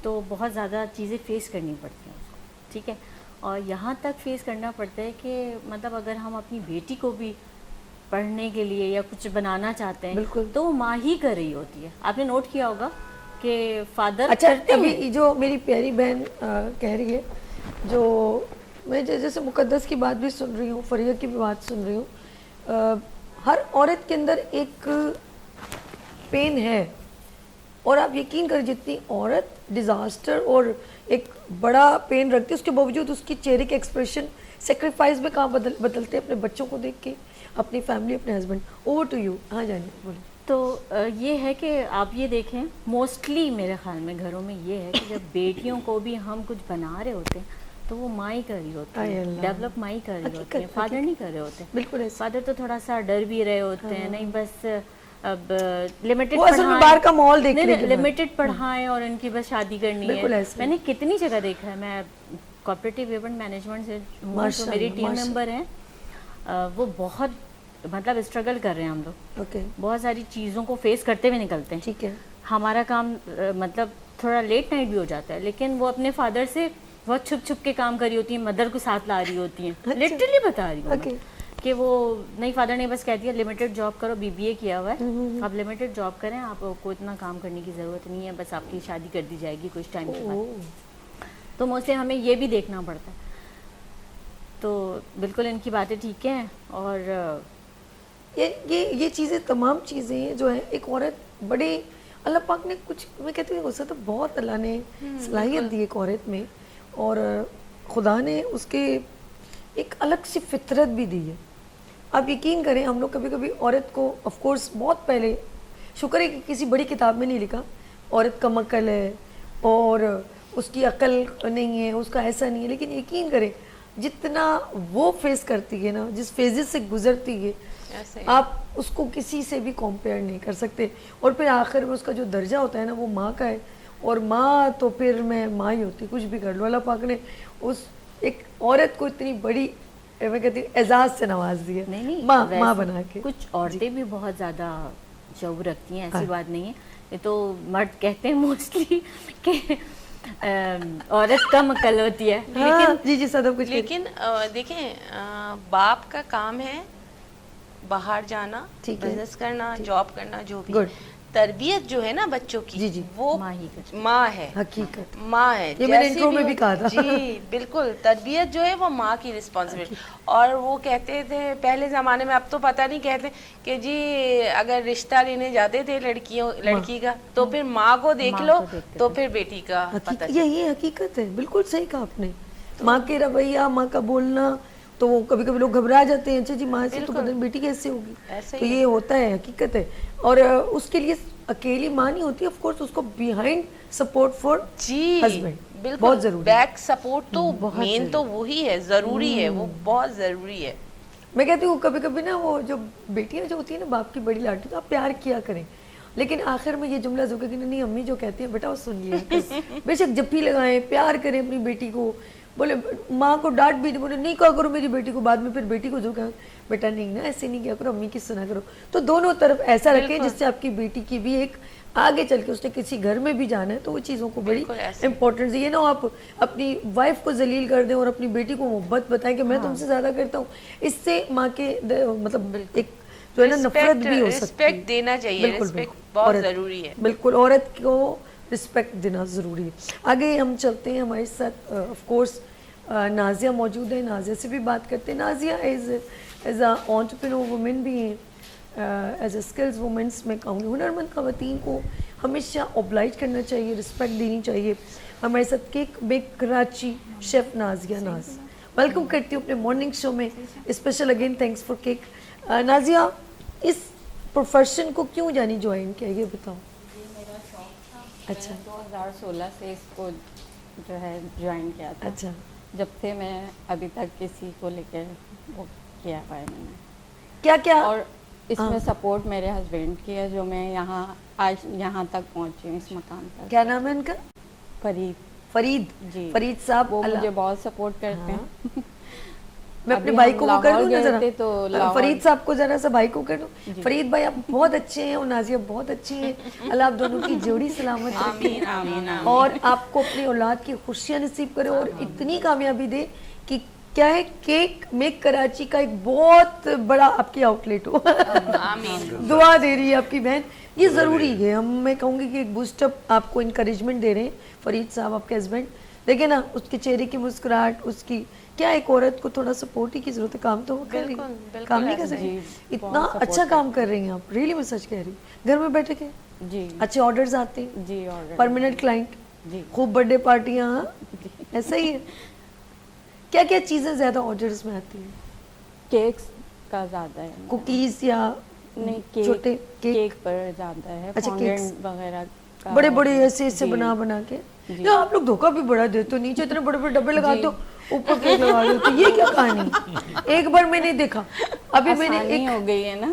تو بہت زیادہ چیزیں فیس کرنی پڑتی ہیں اس کو. ٹھیک ہے, اور یہاں تک فیس کرنا پڑتا ہے کہ مطلب اگر ہم اپنی بیٹی کو بھی پڑھنے کے لیے یا کچھ بنانا چاہتے ہیں تو وہ ماں ہی کر رہی ہوتی ہے. آپ نے نوٹ کیا ہوگا کہ فادر اچھا ابھی جو میری پیاری بہن کہہ رہی ہے, جو میں جیسے مقدس کی بات بھی سن رہی ہوں, فریہ کی بھی بات سن رہی ہوں, ہر عورت کے اندر ایک پین ہے. اور آپ یقین کریں جتنی عورت ڈیزاسٹر اور ایک بڑا پین رکھتی ہے, اس کے باوجود اس کی چہرے کے ایکسپریشن سیکریفائز میں کہاں بدلتے ہیں اپنے بچوں کو دیکھ کے, اپنی فیملی, اپنے ہسبینڈ. Over to you. ہاں جانیے, بولیں. تو یہ ہے کہ آپ یہ دیکھیں, موسٹلی میرے خیال میں گھروں میں یہ ہے کہ جب بیٹیوں کو بھی ہم کچھ بنا رہے ہوتے ہیں تو وہ ماں ہی کر رہی ہوتی ہے, ڈیولپ ماں ہی کر رہی ہوتی ہے, فادر نہیں کر رہے ہوتے. بالکل, فادر تو تھوڑا سا ڈر بھی رہے ہوتے ہیں, نہیں بس اب لمیٹڈ پڑھائیں اور ان کی بس شادی کرنی ہے. میں نے کتنی جگہ دیکھا ہے, میں کوآپریٹیو ایونٹ مینجمنٹ سے ہوں, تو میری ٹیم ممبر ہیں, وہ بہت मतलब स्ट्रगल कर रहे हैं हम लोग, ओके, बहुत सारी चीज़ों को फेस करते हुए निकलते हैं। ठीक है, हमारा काम मतलब थोड़ा लेट नाइट भी हो जाता है, लेकिन वो अपने फादर से बहुत छुप छुप के काम कर रही होती हैं, मदर को साथ ला रही होती हैं, लिटरली बता रही हूँ ओके, कि वो नहीं, फादर ने बस कह दिया लिमिटेड जॉब करो, बीबीए किया हुआ है, आप लिमिटेड जॉब करें, आपको इतना काम करने की ज़रूरत नहीं है, बस आपकी शादी कर दी जाएगी कुछ टाइम के बाद। तो मोस्टली हमें ये भी देखना पड़ता है। तो बिल्कुल इनकी बातें ठीक हैं। और ये चीज़ें, तमाम चीज़ें जो है एक औरत बड़े, अल्लाह पाक ने कुछ, मैं कहती हूँ उससे तो बहुत अल्लाह ने सलाहियत दी एक औरत में, और खुदा ने उसके एक अलग सी फितरत भी दी है। आप यकीन करें, हम लोग कभी कभी औरत को, ऑफ कोर्स बहुत पहले, शुक्र है कि किसी बड़ी किताब में नहीं लिखा औरत कम अक्ल है और उसकी अक्ल नहीं है, उसका ऐसा नहीं है, लेकिन यकीन करें जितना वो फेस करती है ना, जिस फेजेस से गुजरती है, आप उसको किसी से भी कंपेयर नहीं कर सकते। और फिर आखिर में उसका जो दर्जा होता है ना, वो माँ का है, और माँ तो फिर मैं माँ ही होती, कुछ भी कर लो। अल्लाह पाक ने उस एक औरत को इतनी बड़ी, मैं कहती हूँ, एजाज से नवाज दी है, नहीं माँ बना के। कुछ औरतें भी बहुत ज़्यादा शौक रखती हैं, ऐसी बात नहीं है, ये तो मर्द कहते हैं मोस्टली कि औरत कम अक्ल होती है। हाँ, जी सब कुछ, लेकिन देखें, बाप का काम है बाहर जाना, बिजनेस करना, जॉब करना, जो भी तरबियत जो है ना बच्चों की, जी, वो माँ है, हकीकत माँ है। ये मैंने इंट्रो में भी कहा था। जी बिल्कुल, तरबियत जो है वो माँ की रिस्पॉन्सिबिलिटी। और वो कहते थे पहले ज़माने में, अब तो पता नहीं, कहते कि जी अगर रिश्ता लेने जाते थे लड़की का, तो फिर माँ को देख लो तो फिर बेटी का पता। ये हकीकत है, बिल्कुल सही कहा आपने। माँ के रवैया, माँ का बोलना, तो वो कभी कभी लोग घबरा जाते हैं, अच्छा जी माँ से तो पता नहीं बेटी कैसे होगी, तो ये होता है, हकीकत है। और उसके लिए अकेली माँ नहीं होती, ऑफ कोर्स उसको बिहाइंड सपोर्ट फॉर हस्बैंड बहुत जरूरी, बैक सपोर्ट तो मेन तो वही है, जरूरी है, वो बहुत जरूरी है। मैं कहती हूँ कभी कभी ना, वो जो बेटियां जो होती है ना, बाप की बड़ी लाठी, तो आप प्यार किया करें, लेकिन आखिर में ये जुमला जो कि नहीं, अम्मी जो कहती है बेटा वो सुन लिया, बेशक जप्फी लगाएं, प्यार करें अपनी बेटी को, बोले माँ को डांट भी, बोले नहीं कहा करो मेरी बेटी को, बाद में फिर बेटी को जो कहा बेटा नहीं ना ऐसे नहीं किया करो, अम्मी की सुना करो। तो दोनों तरफ ऐसा रखें जिससे आपकी बेटी की भी एक, आगे चल के उसने किसी घर में भी जाना है तो वो चीज़ों को बड़ी इंपॉर्टेंस है। ये ना आप अपनी वाइफ को जलील कर दें और अपनी बेटी को मोहब्बत बताएं कि मैं तुमसे ज़्यादा करता हूँ, इससे माँ के मतलब एक जो है ना नफरत भी हो सकती है। रिस्पेक्ट देना चाहिए, रिस्पेक्ट बहुत ज़रूरी है। बिल्कुल, औरत को रिस्पेक्ट देना ज़रूरी है। आगे हम चलते हैं, हमारे साथ ऑफ कोर्स नाजिया मौजूद है, नाजिया से भी बात करते हैं। Nazia as a entrepreneur women भी हैं, एज ए स्किल्स वुमेंस में कहूँगी, हुनरमंद ख़वातीन को हमेशा ओब्लाइज करना चाहिए, रिस्पेक्ट देनी चाहिए। हमारे साथ cake bake Karachi chef Nazia Naz, welcome करती हूँ अपने मॉर्निंग शो में, special again thanks for cake. Nazia, इस प्रोफेशन को क्यों जानी ज्वाइन किया, ये बताओ। अच्छा, 2016 से इसको जो है ज्वाइन किया था। अच्छा, जब से मैं अभी तक किसी को लेकर वो किया हुआ है मैंने। क्या क्या? और इसमें सपोर्ट मेरे हस्बैंड की है, जो मैं यहाँ आज यहाँ तक पहुँची हूँ, इस मकाम पर। क्या नाम है उनका? फरीद जी, फरीद साहब, वो मुझे बहुत सपोर्ट करते हैं। मैं अपने भाई को कर दूं ना जरा, तो फरीद साहब को जरा सा भाई को कर दूं। फरीद भाई आप बहुत अच्छे हैं और नाजिया बहुत अच्छी हैं, अल्लाह आप दोनों की जोड़ी सलामत रखे और आपको अपनी औलाद की खुशियां नसीब करे और इतनी कामयाबी दे कि क्या है, केक मेक कराची का एक बहुत बड़ा आपकी आउटलेट हो। दुआ दे रही है आपकी बहन, ये ज़रूरी है। हम, मैं कहूँगी कि एक बूस्टअप आपको इंकरेजमेंट दे रहे हैं फरीद साहब, आपके हस्बैंड। देखे ना उसके चेहरे की मुस्कुराहट, उसकी क्या, एक औरत को थोड़ा सपोर्ट ही की जरूरत है, काम तो वो कर रही है, काम नहीं कर रही, इतना अच्छा काम कर रही हैं आप, रियली मैं सच कह रही। घर में बैठे के जी अच्छे ऑर्डर्स आते हैं जी, ऑर्डर परमानेंट क्लाइंट जी, खूब बर्थडे पार्टियाँ, ऐसा ही है। क्या क्या चीज़ें ज़्यादा ऑर्डर्स में आती हैं? केक्स का ज़्यादा है, कुकीज़ या नहीं केक, छोटे केक पर ज़्यादा है। अच्छा, फॉन्डेंट वगैरह बड़े बड़े ऐसे बना के। या आप लोग धोखा भी बड़ा देते हो, नीचे इतने बड़े बड़े डब्बे लगाते हो, ऊपर केक लगा रहे हो, तो ये क्या कहानी? एक बार मैंने देखा, अभी मैंने एक हो गई है ना।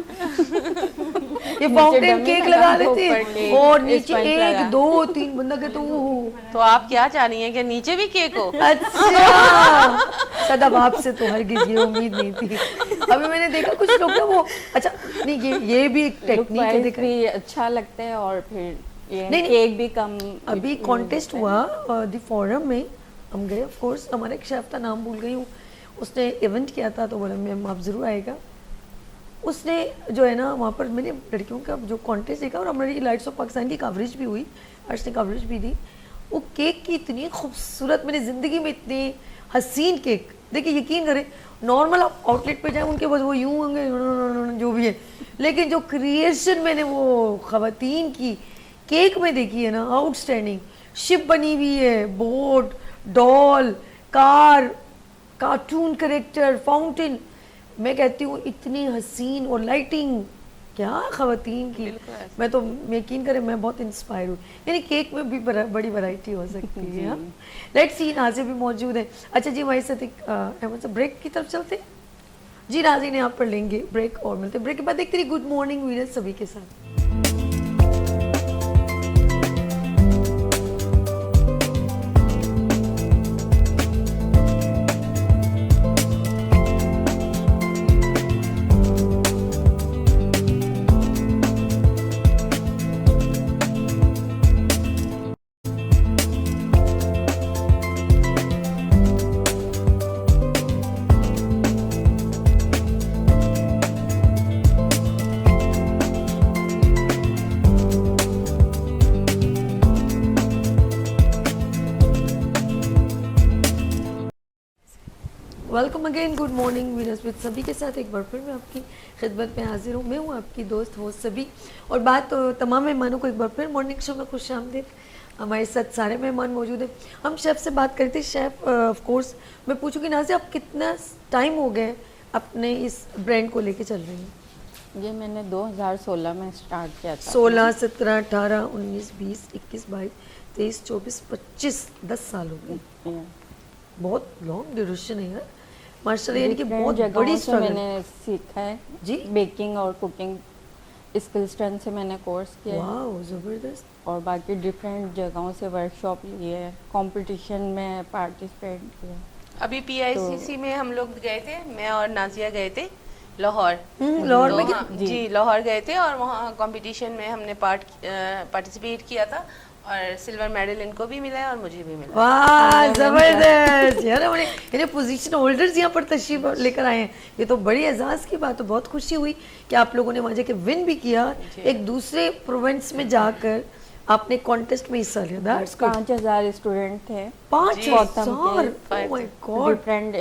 ये फाउंटेन डमी केक लगा लगा दो देते ऊपर हैं केक, और नीचे स्पंज लगा। 1 2 3 बंदा कहते तो आप क्या चाह रही हैं कि नीचे भी केक हो? अच्छा सदाब आपसे तो हरगिज ये उम्मीद नहीं थी। अभी मैंने देखा कुछ लोग ना वो अच्छा नहीं ये भी एक टेक्निक है, देखा भी अच्छा लगता है और फिर ये नहीं, केक भी कम। अभी कॉन्टेस्ट हुआ द फोरम में हम गए, ऑफ कोर्स हमारे एक शेफ का नाम भूल गई हूँ, उसने इवेंट किया था तो बोला मैम आप ज़रूर आएगा। उसने जो है ना वहाँ पर मैंने लड़कियों का जो कॉन्टेस्ट देखा और हमारी लाइट्स ऑफ पाकिस्तान की कवरेज भी हुई, अर्श ने कवरेज भी दी। वो केक की इतनी खूबसूरत, मैंने ज़िंदगी में इतनी हसीन केक, देखिए यकीन करें नॉर्मल आप आउटलेट पे जाएं उनके पास वो यूं होंगे जो भी है, लेकिन जो क्रिएशन मैंने वो ख़वातीन की केक में देखी है ना, आउटस्टैंडिंग। शिप बनी हुई है, boat, doll, car, cartoon character, fountain, मैं कहती हूँ इतनी हसीन और लाइटिंग क्या ख़वातीन की। मैं तो यकीन करें मैं बहुत इंस्पायर हुई, यानी केक में भी बड़ी वैरायटी हो सकती है। लेट्स सी नाज़िया भी मौजूद है। अच्छा जी हमारे साथ एक अहमद साहब ब्रेक की तरफ चलते हैं जी। नाज़िया ने यहाँ पर लेंगे ब्रेक और मिलते ब्रेक के बाद देखते रहिए गुड मॉर्निंग वीनस सभी के साथ। Welcome again, good morning Venus with सभी के साथ एक बार फिर मैं आपकी खिदमत में हाजिर हूँ। मैं हूँ आपकी दोस्त होस्ट सभी, और बात तो तमाम मेहमानों को एक बार फिर मॉर्निंग शो में खुश आमदीद। हमारे साथ सारे मेहमान मौजूद हैं। हम शेफ़ से बात करते हैं। शेफ़ ऑफ कोर्स मैं पूछूँगी नाज़िया आप कितना टाइम हो गए अपने इस ब्रांड को लेके चल रही हैं? ये मैंने 2016 में स्टार्ट किया था। 16, 17, 18, 19, 20, 21, 22, 23, 24, 25, 10 साल हो गए। बहुत लॉन्ग ड्यूरेशन है यार माशाल्लाह, यानी कि बहुत बड़ी स्ट्रगल मैंने सीखा है जी। बेकिंग और कुकिंग स्किल स्ट्रेंथ से मैंने कोर्स किया है। वाह ज़बरदस्त। और बाकी डिफरेंट जगहों से वर्कशॉप लिए है, कंपटीशन में पार्टिसिपेट किया। अभी PICC में हम लोग गए थे, मैं और नाज़िया गए थे लाहौर। लाहौर में हाँ, जी लाहौर गए थे और वहाँ कंपटीशन में हमने पार्टिसिपेट किया था और सिल्वर मेडल इनको भी मिला है और मुझे भी मिला। वाह ज़बरदस्त यार, हमारे यानी पोजीशन होल्डर्स यहाँ पर तशरीफ लेकर आए हैं, ये तो बड़ी एजाज़ की बात है। बहुत खुशी हुई कि आप लोगों ने वहाँ जाके विन भी किया, एक दूसरे प्रोविंस में जाकर आपने कॉन्टेस्ट में हिस्सा लिया। That's good. 5000 स्टूडेंट थे, 5000 ओह माय गॉड, डिफरेंट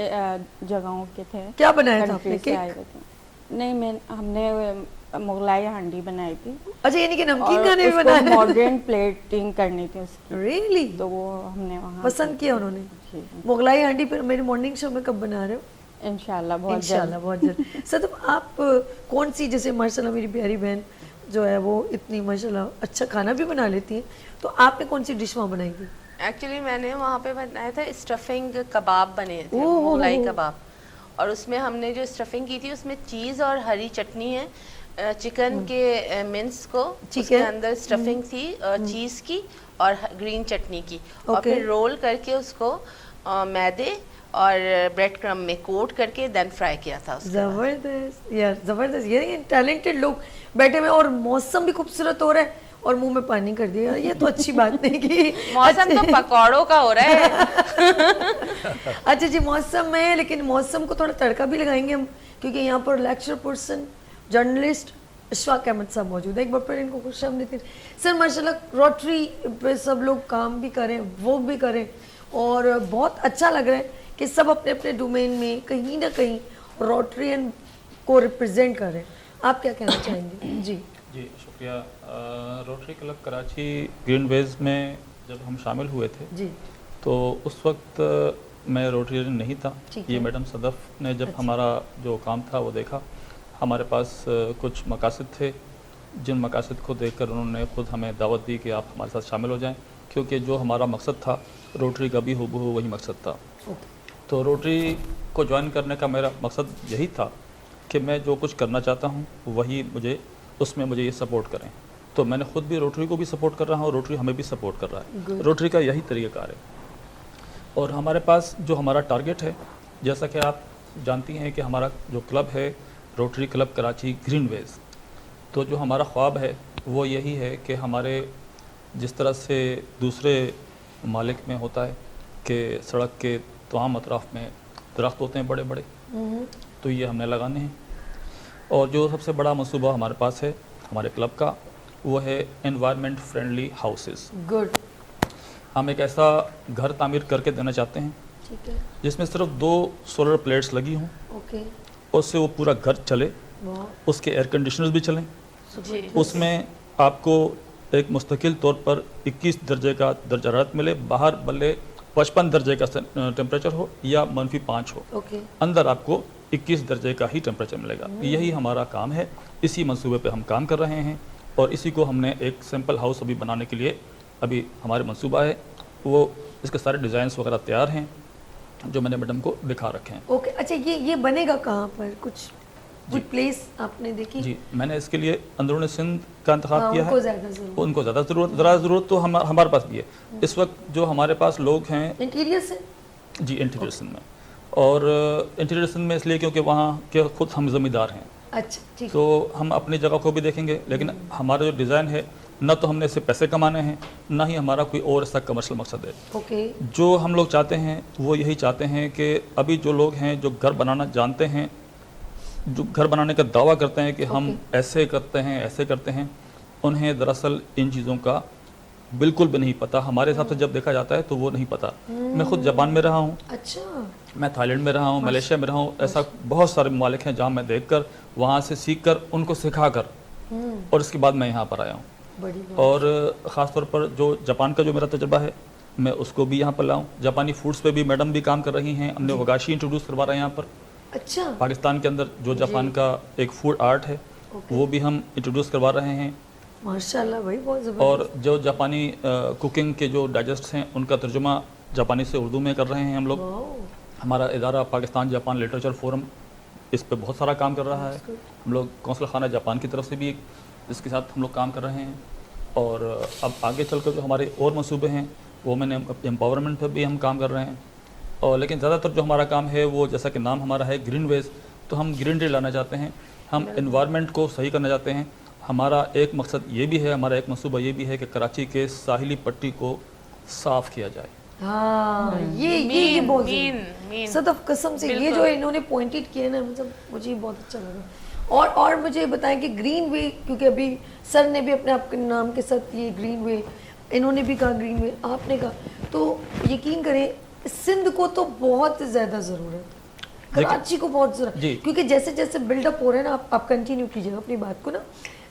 जगहों के थे। क्या बनाया था country आपने से आए केक? हुए थे। नहीं हमने मुगलाई हांडी बनाई थी। अच्छा यानी कि नमकीन और खाने भी उसको बनाया? मॉडर्न प्लेटिंग करनी थी उसकी, रियली? तो वो हमने वहाँ पसंद किया उन्होंने। जी। मुगलाई हांडी पर मेरे मॉर्निंग शो में कब बना रहे हो? इंशाल्लाह बहुत इंशाल्लाह बहुत जल्द। सर तो आप कौन सी, जैसे माशाल्लाह मेरी प्यारी बहन जो है वो इतनी माशाल्लाह अच्छा खाना भी बना लेती है, तो आपने कौन सी डिश वहाँ बनाई थी? एक्चुअली मैंने वहाँ पे बनाया था स्टफिंग कबाब बने थे, मुगलाई कबाब, और उसमें हमने जो स्टफिंग की थी उसमें चीज़ और हरी चटनी है, चिकन के मिन्स को उसके अंदर स्टफिंग थी चीज़ की और ग्रीन चटनी की, और फिर रोल करके उसको मैदे और ब्रेड क्रम में कोट करके देन फ्राई किया था। ज़बरदस्त यार, ज़बरदस्त। ये टैलेंटेड लोग बैठे हुए, और मौसम भी खूबसूरत हो रहा है और मुंह में पानी कर दिया, ये तो अच्छी बात नहीं कि मौसम तो पकौड़ों का हो रहा है। अच्छा जी मौसम में, लेकिन मौसम को थोड़ा तड़का भी लगाएंगे हम, क्योंकि यहाँ पर lecture person journalist Ishfaq Ahmad sahab मौजूद है। एक बार फिर इनको खुश आमदीद। सर माशाल्लाह रोटरी पे सब लोग काम भी करें, वो भी करें, और बहुत अच्छा लग रहा है कि सब अपने अपने डोमेन में कहीं ना कहीं रोटरियन को रिप्रेजेंट करें। आप क्या कहना चाहेंगे? जी शुक्रिया। रोटरी क्लब कराची ग्रीन वेज में जब हम शामिल हुए थे जी, तो उस वक्त मैं रोटरियन नहीं था। ये मैडम सदफ़ ने जब हमारा जो काम था वो देखा, हमारे पास कुछ मकासद थे, जिन मकासद को देखकर उन्होंने ख़ुद हमें दावत दी कि आप हमारे साथ शामिल हो जाएं, क्योंकि जो हमारा मकसद था रोटरी का भी हूबहू वही मकसद था। तो रोटरी को ज्वाइन करने का मेरा मकसद यही था कि मैं जो कुछ करना चाहता हूँ वही मुझे اس میں مجھے یہ سپورٹ کریں. تو میں نے خود بھی روٹری کو بھی سپورٹ کر رہا ہوں اور روٹری ہمیں بھی سپورٹ کر رہا ہے. روٹری کا یہی طریقہ کار ہے. اور ہمارے پاس جو ہمارا ٹارگیٹ ہے, جیسا کہ آپ جانتی ہیں کہ ہمارا جو کلب ہے روٹری کلب کراچی گرین ویز, تو جو ہمارا خواب ہے وہ یہی ہے کہ ہمارے جس طرح سے دوسرے ممالک میں ہوتا ہے کہ سڑک کے تمام اطراف میں درخت ہوتے ہیں بڑے بڑے, تو یہ ہم نے لگانے ہیں. اور جو سب سے بڑا منصوبہ ہمارے پاس ہے ہمارے کلب کا وہ ہے انوائرمنٹ فرینڈلی ہاؤسز. گڈ. ہم ایک ایسا گھر تعمیر کر کے دینا چاہتے ہیں جس میں صرف 2 سولر پلیٹس لگی ہوں, اس سے وہ پورا گھر چلے, اس کے ایئر کنڈیشنرز بھی چلیں, اس میں آپ کو ایک مستقل طور پر 21 درجے کا درجہ حرارت ملے, باہر بلے 55 درجے کا ٹیمپریچر ہو یا -5 ہو, اندر آپ کو 21 درجے کا ہی ٹیمپریچر ملے گا. یہی ہمارا کام ہے, اسی منصوبے پہ ہم کام کر رہے ہیں اور اسی کو ہم نے ایک سمپل ہاؤس ابھی بنانے کے لیے ابھی ہمارے منصوبہ ہے, وہ اس کے سارے ڈیزائنس وغیرہ تیار ہیں جو میں نے میڈم کو دکھا رکھے ہیں. اوکے. اچھا یہ بنے گا کہاں پر, کچھ پلیس آپ نے دیکھی؟ جی میں نے اس کے لیے اندرون سندھ کا انتخاب کیا ہے. ان کو زیادہ ضرورت تو ہمارے پاس بھی ہے. اس وقت جو ہمارے پاس لوگ ہیں انٹیریئر سے, جی انٹیریئر سندھ میں, اور انٹیریئر سندھ میں اس لیے کیونکہ وہاں کے خود ہم زمیندار ہیں. اچھا ٹھیک. تو ہم اپنی جگہ کو بھی دیکھیں گے, لیکن ہمارا جو ڈیزائن ہے نہ تو ہم نے اس سے پیسے کمانے ہیں نہ ہی ہمارا کوئی اور ایسا کمرشل مقصد ہے. اوکے. جو ہم لوگ چاہتے ہیں وہ یہی چاہتے ہیں کہ ابھی جو لوگ ہیں جو گھر بنانا جانتے ہیں, جو گھر بنانے کا دعویٰ کرتے ہیں کہ ہم ایسے کرتے ہیں, انہیں دراصل ان چیزوں کا بالکل بھی نہیں پتہ. ہمارے حساب سے جب دیکھا جاتا ہے تو وہ نہیں پتہ. میں خود جاپان میں رہا ہوں, اچھا میں تھائی لینڈ میں رہا ہوں, ملیشیا میں رہا ہوں. ایسا بہت سارے ممالک ہیں جہاں میں دیکھ کر, وہاں سے سیکھ کر, ان کو سکھا کر, اور اس کے بعد میں یہاں پر آیا ہوں. اور خاص طور پر جو جاپان کا جو میرا تجربہ ہے میں اس کو بھی یہاں پر لاؤں. جاپانی فوڈز پہ بھی میڈم بھی کام کر رہی ہیں, ہم نے وگاشی انٹروڈیوس کروا رہے ہیں یہاں پر. اچھا. پاکستان کے اندر جو جاپان کا ایک فوڈ آرٹ ہے وہ بھی ہم انٹروڈیوس کروا رہے ہیں. ماشاءاللہ بھائی, بہت زبردست. اور جو جاپانی کوکنگ کے جو ڈائجسٹ ہیں ان کا ترجمہ جاپانی سے اردو میں کر رہے ہیں ہم لوگ. ہمارا ادارہ پاکستان جاپان لٹریچر فورم اس پہ بہت سارا کام کر رہا ہے. ہم لوگ قونصل خانہ جاپان کی طرف سے بھی اس کے ساتھ ہم لوگ کام کر رہے ہیں. اور اب آگے چل کر جو ہمارے اور منصوبے ہیں وہ میں نے امپاورمنٹ پہ بھی ہم کام کر رہے ہیں. اور لیکن زیادہ تر جو ہمارا کام ہے وہ جیسا کہ نام ہمارا ہے گرین ویز, تو ہم گرینری لانا چاہتے ہیں, ہم انوائرمنٹ کو صحیح کرنا چاہتے ہیں. ہمارا ایک مقصد یہ بھی ہے, ہمارا ایک منصوبہ یہ بھی ہے کہ کراچی کے ساحلی پٹی کو صاف کیا جائے. ہاں یہ بہت صدف قسم سے یہ جو انہوں نے پوائنٹڈ کیا نا, مطلب مجھے بہت اچھا لگا. اور مجھے بتائیں کہ گرین وے, کیونکہ ابھی سر نے بھی اپنے آپ کے نام کے ساتھ یہ گرین وے, انہوں نے بھی کہا گرین وے, آپ نے کہا, تو یقین کریں سندھ کو تو بہت زیادہ ضرورت, کراچی کو بہت ضرورت, کیونکہ جیسے جیسے بلڈ اپ ہو رہے ہیں نا, آپ کنٹینیو کیجیے اپنی بات کو نا,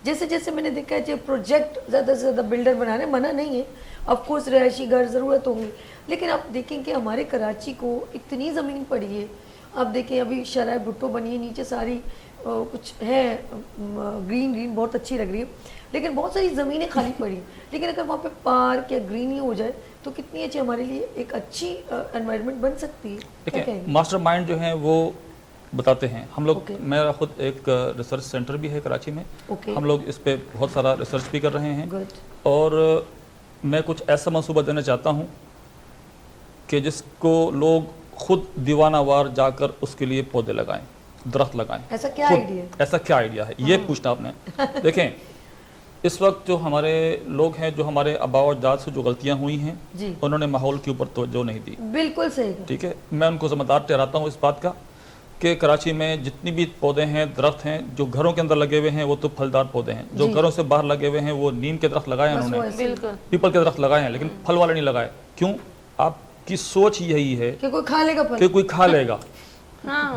جیسے جیسے میں نے دیکھا ہے کہ پروجیکٹ زیادہ سے زیادہ بلڈر بنا رہے ہیں, منع نہیں ہے, آف کورس رہائشی گھر ضرورت ہوں گی, لیکن آپ دیکھیں کہ ہمارے کراچی کو اتنی زمین پڑی ہے. آپ دیکھیں ابھی شرائع بھٹو بنی ہے, نیچے ساری کچھ ہے گرین بہت اچھی لگ رہی ہے, لیکن بہت ساری زمینیں خالی پڑی ہیں. لیکن اگر وہاں پہ پارک یا گرینی ہو جائے تو کتنی اچھی ہمارے لیے ایک اچھی انوائرمنٹ بن سکتی ہے. دیکھیں ماسٹر مائنڈ جو ہیں وہ بتاتے ہیں ہم لوگ. میرا خود ایک ریسرچ سینٹر بھی ہے کراچی میں, ہم لوگ اس پہ بہت سارا ریسرچ بھی کر رہے ہیں. اور میں کچھ ایسا منصوبہ دینا چاہتا ہوں کہ جس کو لوگ خود دیوانہ وار جا کر اس کے لیے پودے لگائیں, درخت لگائیں. ایسا کیا آئیڈیا ہے یہ پوچھنا آپ نے. دیکھیں اس وقت جو ہمارے لوگ ہیں, جو ہمارے آباء و اجداد سے جو غلطیاں ہوئی ہیں, انہوں نے ماحول کے اوپر توجہ نہیں دی. بالکل صحیح. ٹھیک ہے, میں ان کو ذمہ دار ٹھہراتا ہوں اس بات کا کہ کراچی میں جتنی بھی پودے ہیں, درخت ہیں, جو گھروں کے اندر لگے ہوئے ہیں وہ تو پھلدار پودے ہیں. جو گھروں سے باہر لگے ہوئے ہیں وہ نیم کے درخت لگائے ہیں انہوں نے, پیپل کے درخت لگائے ہیں, لیکن پھل والے نہیں لگائے. کیوں؟ آپ کی سوچ یہی ہے کہ کوئی کھا لے گا, کہ کوئی کھا لے گا.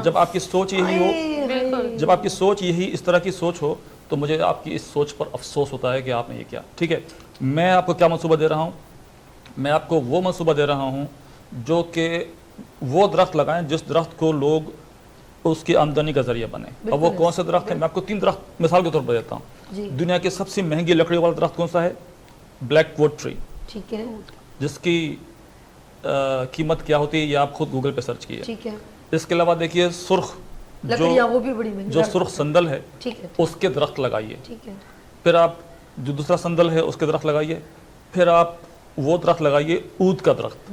جب آپ کی سوچ یہی ہو, جب آپ کی سوچ یہی اس طرح کی سوچ ہو, تو مجھے آپ کی اس سوچ پر افسوس ہوتا ہے کہ آپ نے یہ کیا. ٹھیک ہے, میں آپ کو کیا منصوبہ دے رہا ہوں؟ میں آپ کو وہ منصوبہ دے رہا ہوں جو کہ وہ درخت لگائیں جس درخت کو لوگ اس کی آمدنی کا ذریعہ بنے. اب وہ کون سے درخت ہیں؟ میں آپ کو 3 درخت مثال کے طور پر دیتا ہوں. دنیا کی سب سے مہنگی لکڑی والا درخت کون سا ہے؟ Black would tree. ٹھیک ہے, جس کی قیمت کیا ہوتی ہے یہ آپ خود گوگل پہ سرچ کیے. ٹھیک ہے. اس کے علاوہ دیکھیے سرخ लकड़ियाँ वो भी बड़ी महंगी, जो सुर्ख संदल है ठीक है, उसके दरख्त लगाइए, ठीक है, फिर आप जो दूसरा संदल है उसके दरख्त लगाइए, फिर आप वो दरख्त लगाइए ऊद का दरख्त।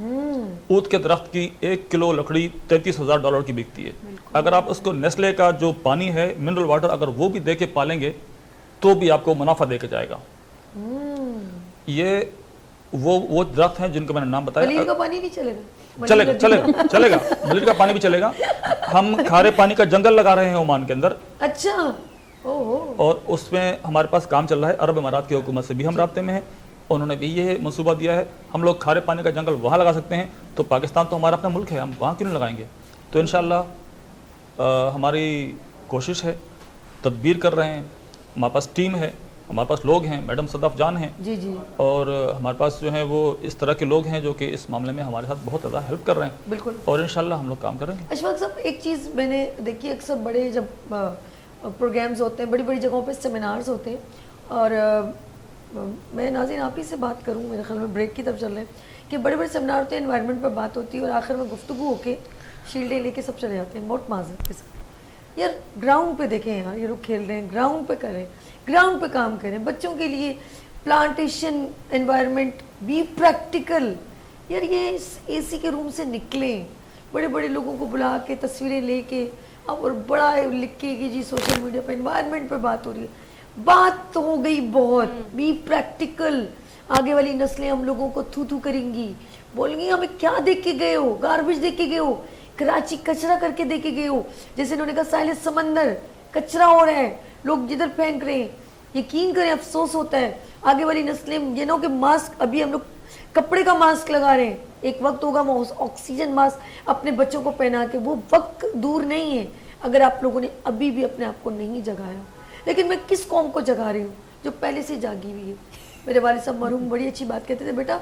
ऊद के दरख्त की 1 किलो लकड़ी $33,000 की बिकती है। अगर आप उसको नेस्ले का जो पानी है मिनरल वाटर अगर वो भी दे के पालेंगे तो भी आपको मुनाफा दे के जाएगा। ये वो दरख्त हैं जिनको मैंने नाम बताया। मलीर का पानी नहीं चलेगा? चलेगा चलेगा चलेगा, मलीर का पानी भी चलेगा। हम खारे पानी का जंगल लगा रहे हैं ओमान के अंदर। अच्छा, ओहो, और उसमें हमारे पास काम चल रहा है। अरब इमारात की हुकूमत से भी हम राब्ते में हैं, उन्होंने भी ये मंसूबा दिया है। हम लोग खारे पानी का जंगल वहाँ लगा सकते हैं, तो पाकिस्तान तो हमारा अपना मुल्क है, हम वहाँ क्यों नहीं लगाएंगे। तो इंशाअल्लाह हमारी कोशिश है, तदबीर कर रहे हैं, हमारे पास टीम है, हमारे पास लोग हैं, मैडम सदफ जान हैं जी जी, और हमारे पास जो है वो इस तरह के लोग हैं जो कि इस मामले में हमारे साथ बहुत ज़्यादा हेल्प कर रहे हैं। बिल्कुल। और इंशाल्लाह हम लोग काम करेंगे। अशफाक साहब, एक चीज़ मैंने देखी, अक्सर बड़े जब प्रोग्राम्स होते हैं, बड़ी बड़ी जगहों पे सेमिनार्स होते हैं, और मैं नाज़रीन आप ही से बात करूं, मेरे ख्याल में ब्रेक की तरफ चल रहे हैं, कि बड़े बड़े सेमिनार होते हैं, एनवायरनमेंट पर बात होती है और आखिर में गुफ्तगू होके शील्डें लेके सब चले जाते हैं बहुत माजरत के साथ। यार ग्राउंड पे देखें यार, ये लोग खेल रहे हैं, ग्राउंड पे करें, ग्राउंड पे काम करें, बच्चों के लिए प्लांटेशन, एनवायरनमेंट, बी प्रैक्टिकल। यार ये एसी के रूम से निकलें, बड़े बड़े लोगों को बुला के तस्वीरें लेके और बड़ा लिख के कि जी सोशल मीडिया पे एनवायरनमेंट पे बात हो रही है। बात तो हो गई बहुत, बी प्रैक्टिकल। आगे वाली नस्लें हम लोगों को थू थू करेंगी, बोलेंगी हमें क्या देख के गए हो, गार्बेज देख के गए हो, कराची कचरा करके देख के गए हो। जैसे इन्होंने कहा साहिल समंदर कचरा हो रहा है, लोग जिधर फेंक रहे हैं, यकीन करें अफसोस होता है। आगे वाली नस्लें ये ना कि मास्क, अभी हम लोग कपड़े का मास्क लगा रहे हैं, एक वक्त होगा हम ऑक्सीजन मास्क अपने बच्चों को पहना के, वो वक्त दूर नहीं है अगर आप लोगों ने अभी भी अपने आप को नहीं जगाया। लेकिन मैं किस कौम को जगा रही हूँ जो पहले से जागी हुई है। मेरे वालिद साहब मरहूम बड़ी अच्छी बात कहते थे, बेटा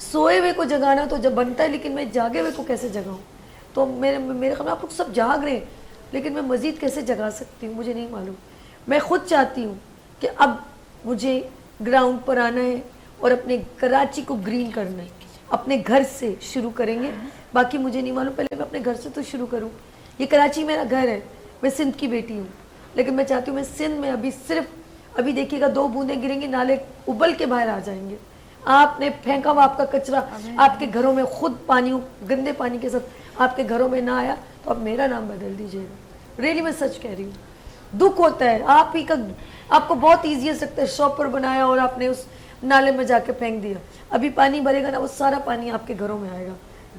सोए हुए को जगाना तो जब बनता है, लेकिन मैं जागे हुए को कैसे जगाऊँ। तो मेरे ख्याल में आप लोग सब जाग रहे हैं, लेकिन मैं मज़ीद कैसे जगा सकती हूँ मुझे नहीं मालूम। मैं खुद चाहती हूँ कि अब मुझे ग्राउंड पर आना है और अपने कराची को ग्रीन करना है। अपने घर से शुरू करेंगे, बाकी मुझे नहीं मालूम, पहले मैं अपने घर से तो शुरू करूँ। ये कराची मेरा घर है, मैं सिंध की बेटी हूँ, लेकिन मैं चाहती हूँ मैं सिंध में अभी देखिएगा 2 बूंदें गिरेंगी, नाले उबल के बाहर आ जाएंगे। आपने फेंका हुआ आपका कचरा आपके घरों में, खुद पानी गंदे पानी के साथ आपके घरों में ना आया तो आप मेरा नाम बदल दीजिएगा। रियली मैं सच कह रही हूँ, दुख होता है। आपको बहुत ईजी हो सकता है, शॉपर बनाया और आपने उस नाले में जाके फेंक दिया, अभी पानी भरेगा ना, वो सारा पानी आपके घरों में आएगा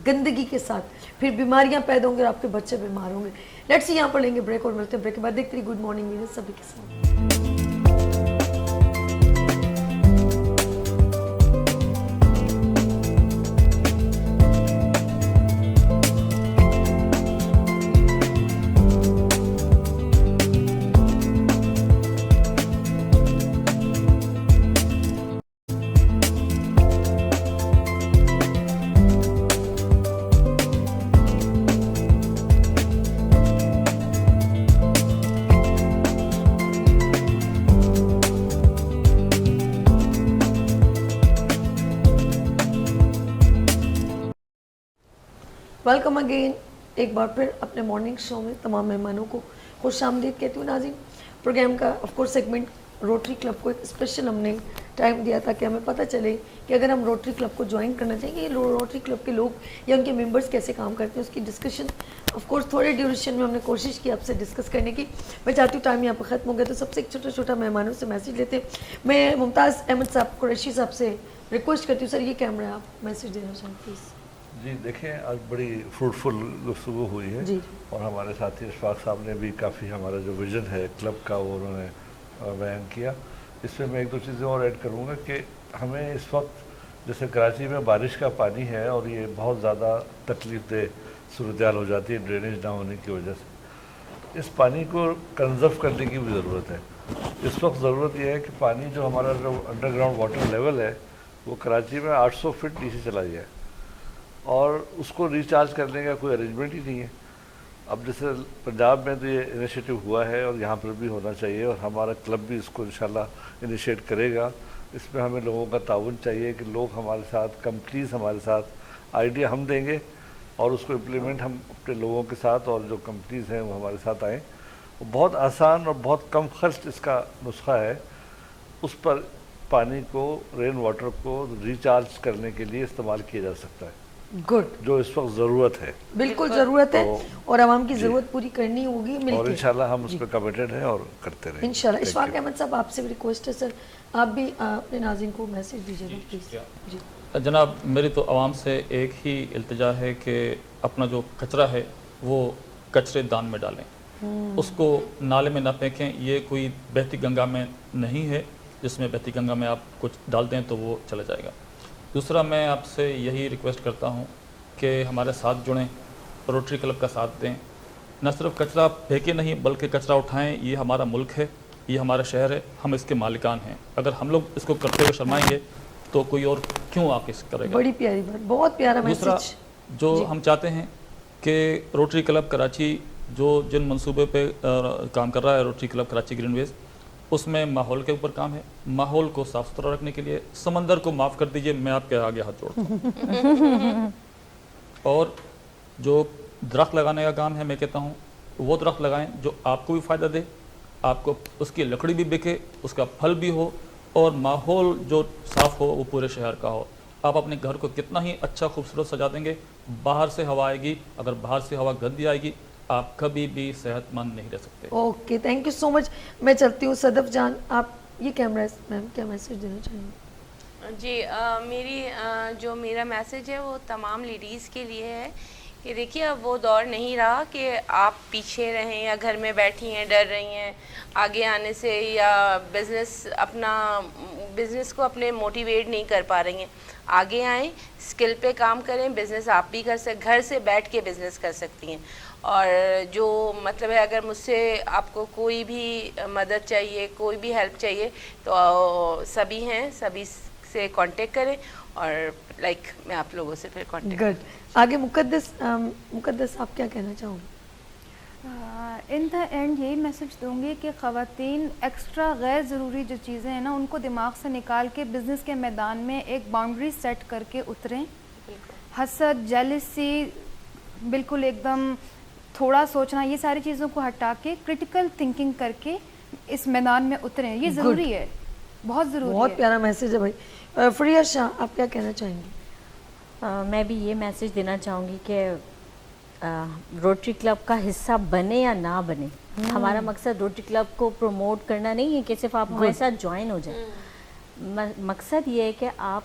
गंदगी के साथ, फिर बीमारियां पैदा होंगी और आपके बच्चे बीमार होंगे। लेट्स सी, यहाँ पर लेंगे ब्रेक और मिलते हैं ब्रेक के बाद। देखते रहिए गुड मॉर्निंग वीडियो सभी के साथ। वेलकम अगेन, एक बार फिर अपने मॉर्निंग शो में तमाम मेहमानों को खुश आमदीद कहती हूँ। नाज़रीन, प्रोग्राम का of course segment rotary Club को एक स्पेशल हमने टाइम दिया ताकि हमें पता चले कि अगर हम रोटरी क्लब को ज्वाइन करना चाहिए, रोटरी क्लब के लोग या उनके मेंबर्स कैसे काम करते हैं, उसकी डिस्कशन ऑफ कोर्स थोड़े ड्यूरेशन में हमने कोशिश की आपसे डिस्कस करने की। मैं चाहती हूँ टाइम यहाँ पर ख़त्म हो गया, तो सबसे एक छोटा छोटा मेहमानों से मैसेज लेते हैं। मैं मुमताज़ अहमद साहब कुरैशी साहब से रिक्वेस्ट करती हूँ, सर ये कैमरा आप मैसेज देना चाहें प्लीज़। जी देखें, आज बड़ी फ्रूटफुल गुफ्तगू हुई है जी। और हमारे साथी अशफाक साहब ने भी काफ़ी हमारा जो विज़न है क्लब का वो उन्होंने बयान किया। इसमें मैं 1-2 चीज़ें और ऐड करूँगा कि हमें इस वक्त जैसे कराची में बारिश का पानी है और ये बहुत ज़्यादा तकलीफ दह सूरत हाल हो जाती है ड्रेनेज ना होने की वजह से। इस पानी को कंजर्व करने की भी ज़रूरत है। इस वक्त ज़रूरत यह है कि पानी जो हमारा जो अंडरग्राउंड वाटर लेवल है वो कराची में 800 फीट नीचे चला गया है और उसको रिचार्ज करने का कोई अरेंजमेंट ही नहीं है। अब जैसे पंजाब में तो ये इनिशिएटिव हुआ है और यहाँ पर भी होना चाहिए और हमारा क्लब भी इसको इंशाल्लाह इनिशिएट करेगा। इसमें हमें लोगों का ताउन चाहिए कि लोग हमारे साथ कंपनीज हमारे साथ आइडिया हम देंगे, اور اس کو امپلیمنٹ ہم اپنے لوگوں کے ساتھ اور جو کمپنیز ہیں وہ ہمارے ساتھ آئیں. بہت آسان اور بہت کم خرچ اس کا نسخہ ہے. اس پر پانی کو رین واٹر کو ریچارج کرنے کے لیے استعمال کیا جا سکتا ہے. گڈ. جو اس وقت ضرورت ہے. بالکل ضرورت ہے اور عوام کی ضرورت پوری کرنی ہوگی مل کے. اور انشاءاللہ ہم اس پہ کمیٹڈ ہیں اور کرتے رہیں. انشاءاللہ. اشفاق احمد صاحب آپ سے بھی ریکویسٹ ہے سر آپ بھی اپنے ناظرین کو میسج دیجیے گا پلیز. جی جناب میری تو عوام سے ایک ہی التجا ہے کہ اپنا جو کچرا ہے وہ کچرے دان میں ڈالیں, اس کو نالے میں نہ پھینکیں. یہ کوئی بہتی گنگا میں نہیں ہے جس میں بہتی گنگا میں آپ کچھ ڈال دیں تو وہ چلا جائے گا. دوسرا میں آپ سے یہی ریکویسٹ کرتا ہوں کہ ہمارے ساتھ جڑیں, روٹری کلب کا ساتھ دیں. نہ صرف کچرا پھینکیں نہیں بلکہ کچرا اٹھائیں. یہ ہمارا ملک ہے, یہ ہمارا شہر ہے, ہم اس کے مالکان ہیں. اگر ہم لوگ اس کو کرتے ہوئے شرمائیں گے تو کوئی اور کیوں آ کے کرے گا. بڑی پیاری بات, بہت پیارا میسج. دوسرا جو ہم چاہتے ہیں کہ روٹری کلب کراچی جو جن منصوبے پہ کام کر رہا ہے, روٹری کلب کراچی گرین ویز, اس میں ماحول کے اوپر کام ہے. ماحول کو صاف ستھرا رکھنے کے لیے سمندر کو معاف کر دیجئے, میں آپ کے آگے ہاتھ جوڑتا ہوں. اور جو درخت لگانے کا کام ہے, میں کہتا ہوں وہ درخت لگائیں جو آپ کو بھی فائدہ دے, آپ کو اس کی لکڑی بھی بکے, اس کا پھل بھی ہو, اور ماحول جو صاف ہو وہ پورے شہر کا ہو. آپ اپنے گھر کو کتنا ہی اچھا خوبصورت سجا دیں گے, باہر سے ہوا آئے گی, اگر باہر سے ہوا گندی آئے گی آپ کبھی بھی صحت مند نہیں رہ سکتے. اوکے, تھینک یو سو مچ. میں چلتی ہوں. صدف جان آپ یہ کیمرہ میم کیا میسج دینا چاہیں گے؟ جی جو میرا میسج ہے وہ تمام لیڈیز کے لیے ہے کہ دیکھیے اب وہ دور نہیں رہا کہ آپ پیچھے رہیں یا گھر میں بیٹھی ہیں ڈر رہی ہیں آگے آنے سے, یا بزنس کو اپنے موٹیویٹ نہیں کر پا رہی ہیں. آگے آئیں, اسکل پہ کام کریں, بزنس آپ بھی گھر سے بیٹھ کے بزنس کر سکتی ہیں. اور جو مطلب ہے اگر مجھ سے آپ کو کوئی بھی مدد چاہیے, کوئی بھی ہیلپ چاہیے تو سبھی ہیں, سبھی سے کانٹیکٹ کریں. اور میں آپ لوگوں سے پھر کانٹیکٹ. گڈ. آگے مقدس آپ کیا کہنا چاہوں گے؟ ان دا اینڈ یہی میسج دوں گی کہ خواتین ایکسٹرا غیر ضروری جو چیزیں ہیں نا ان کو دماغ سے نکال کے بزنس کے میدان میں ایک باؤنڈری سیٹ کر کے اتریں. حسد, جیلسی, بالکل ایک دم تھوڑا سوچنا, یہ ساری چیزوں کو ہٹا کے کرٹیکل تھنکنگ کر کے اس میدان میں اتریں. یہ ضروری ہے, بہت ضروری ہے. بہت پیارا میسج ہے بھائی. فریہ شاہ آپ کیا کہنا چاہیں گے؟ میں بھی یہ میسج دینا چاہوں گی کہ روٹری کلب کا حصہ بنے یا نہ بنے, ہمارا مقصد روٹری کلب کو پروموٹ کرنا نہیں ہے کہ صرف آپ ہمارے ساتھ جوائن ہو جائیں. مقصد یہ ہے کہ آپ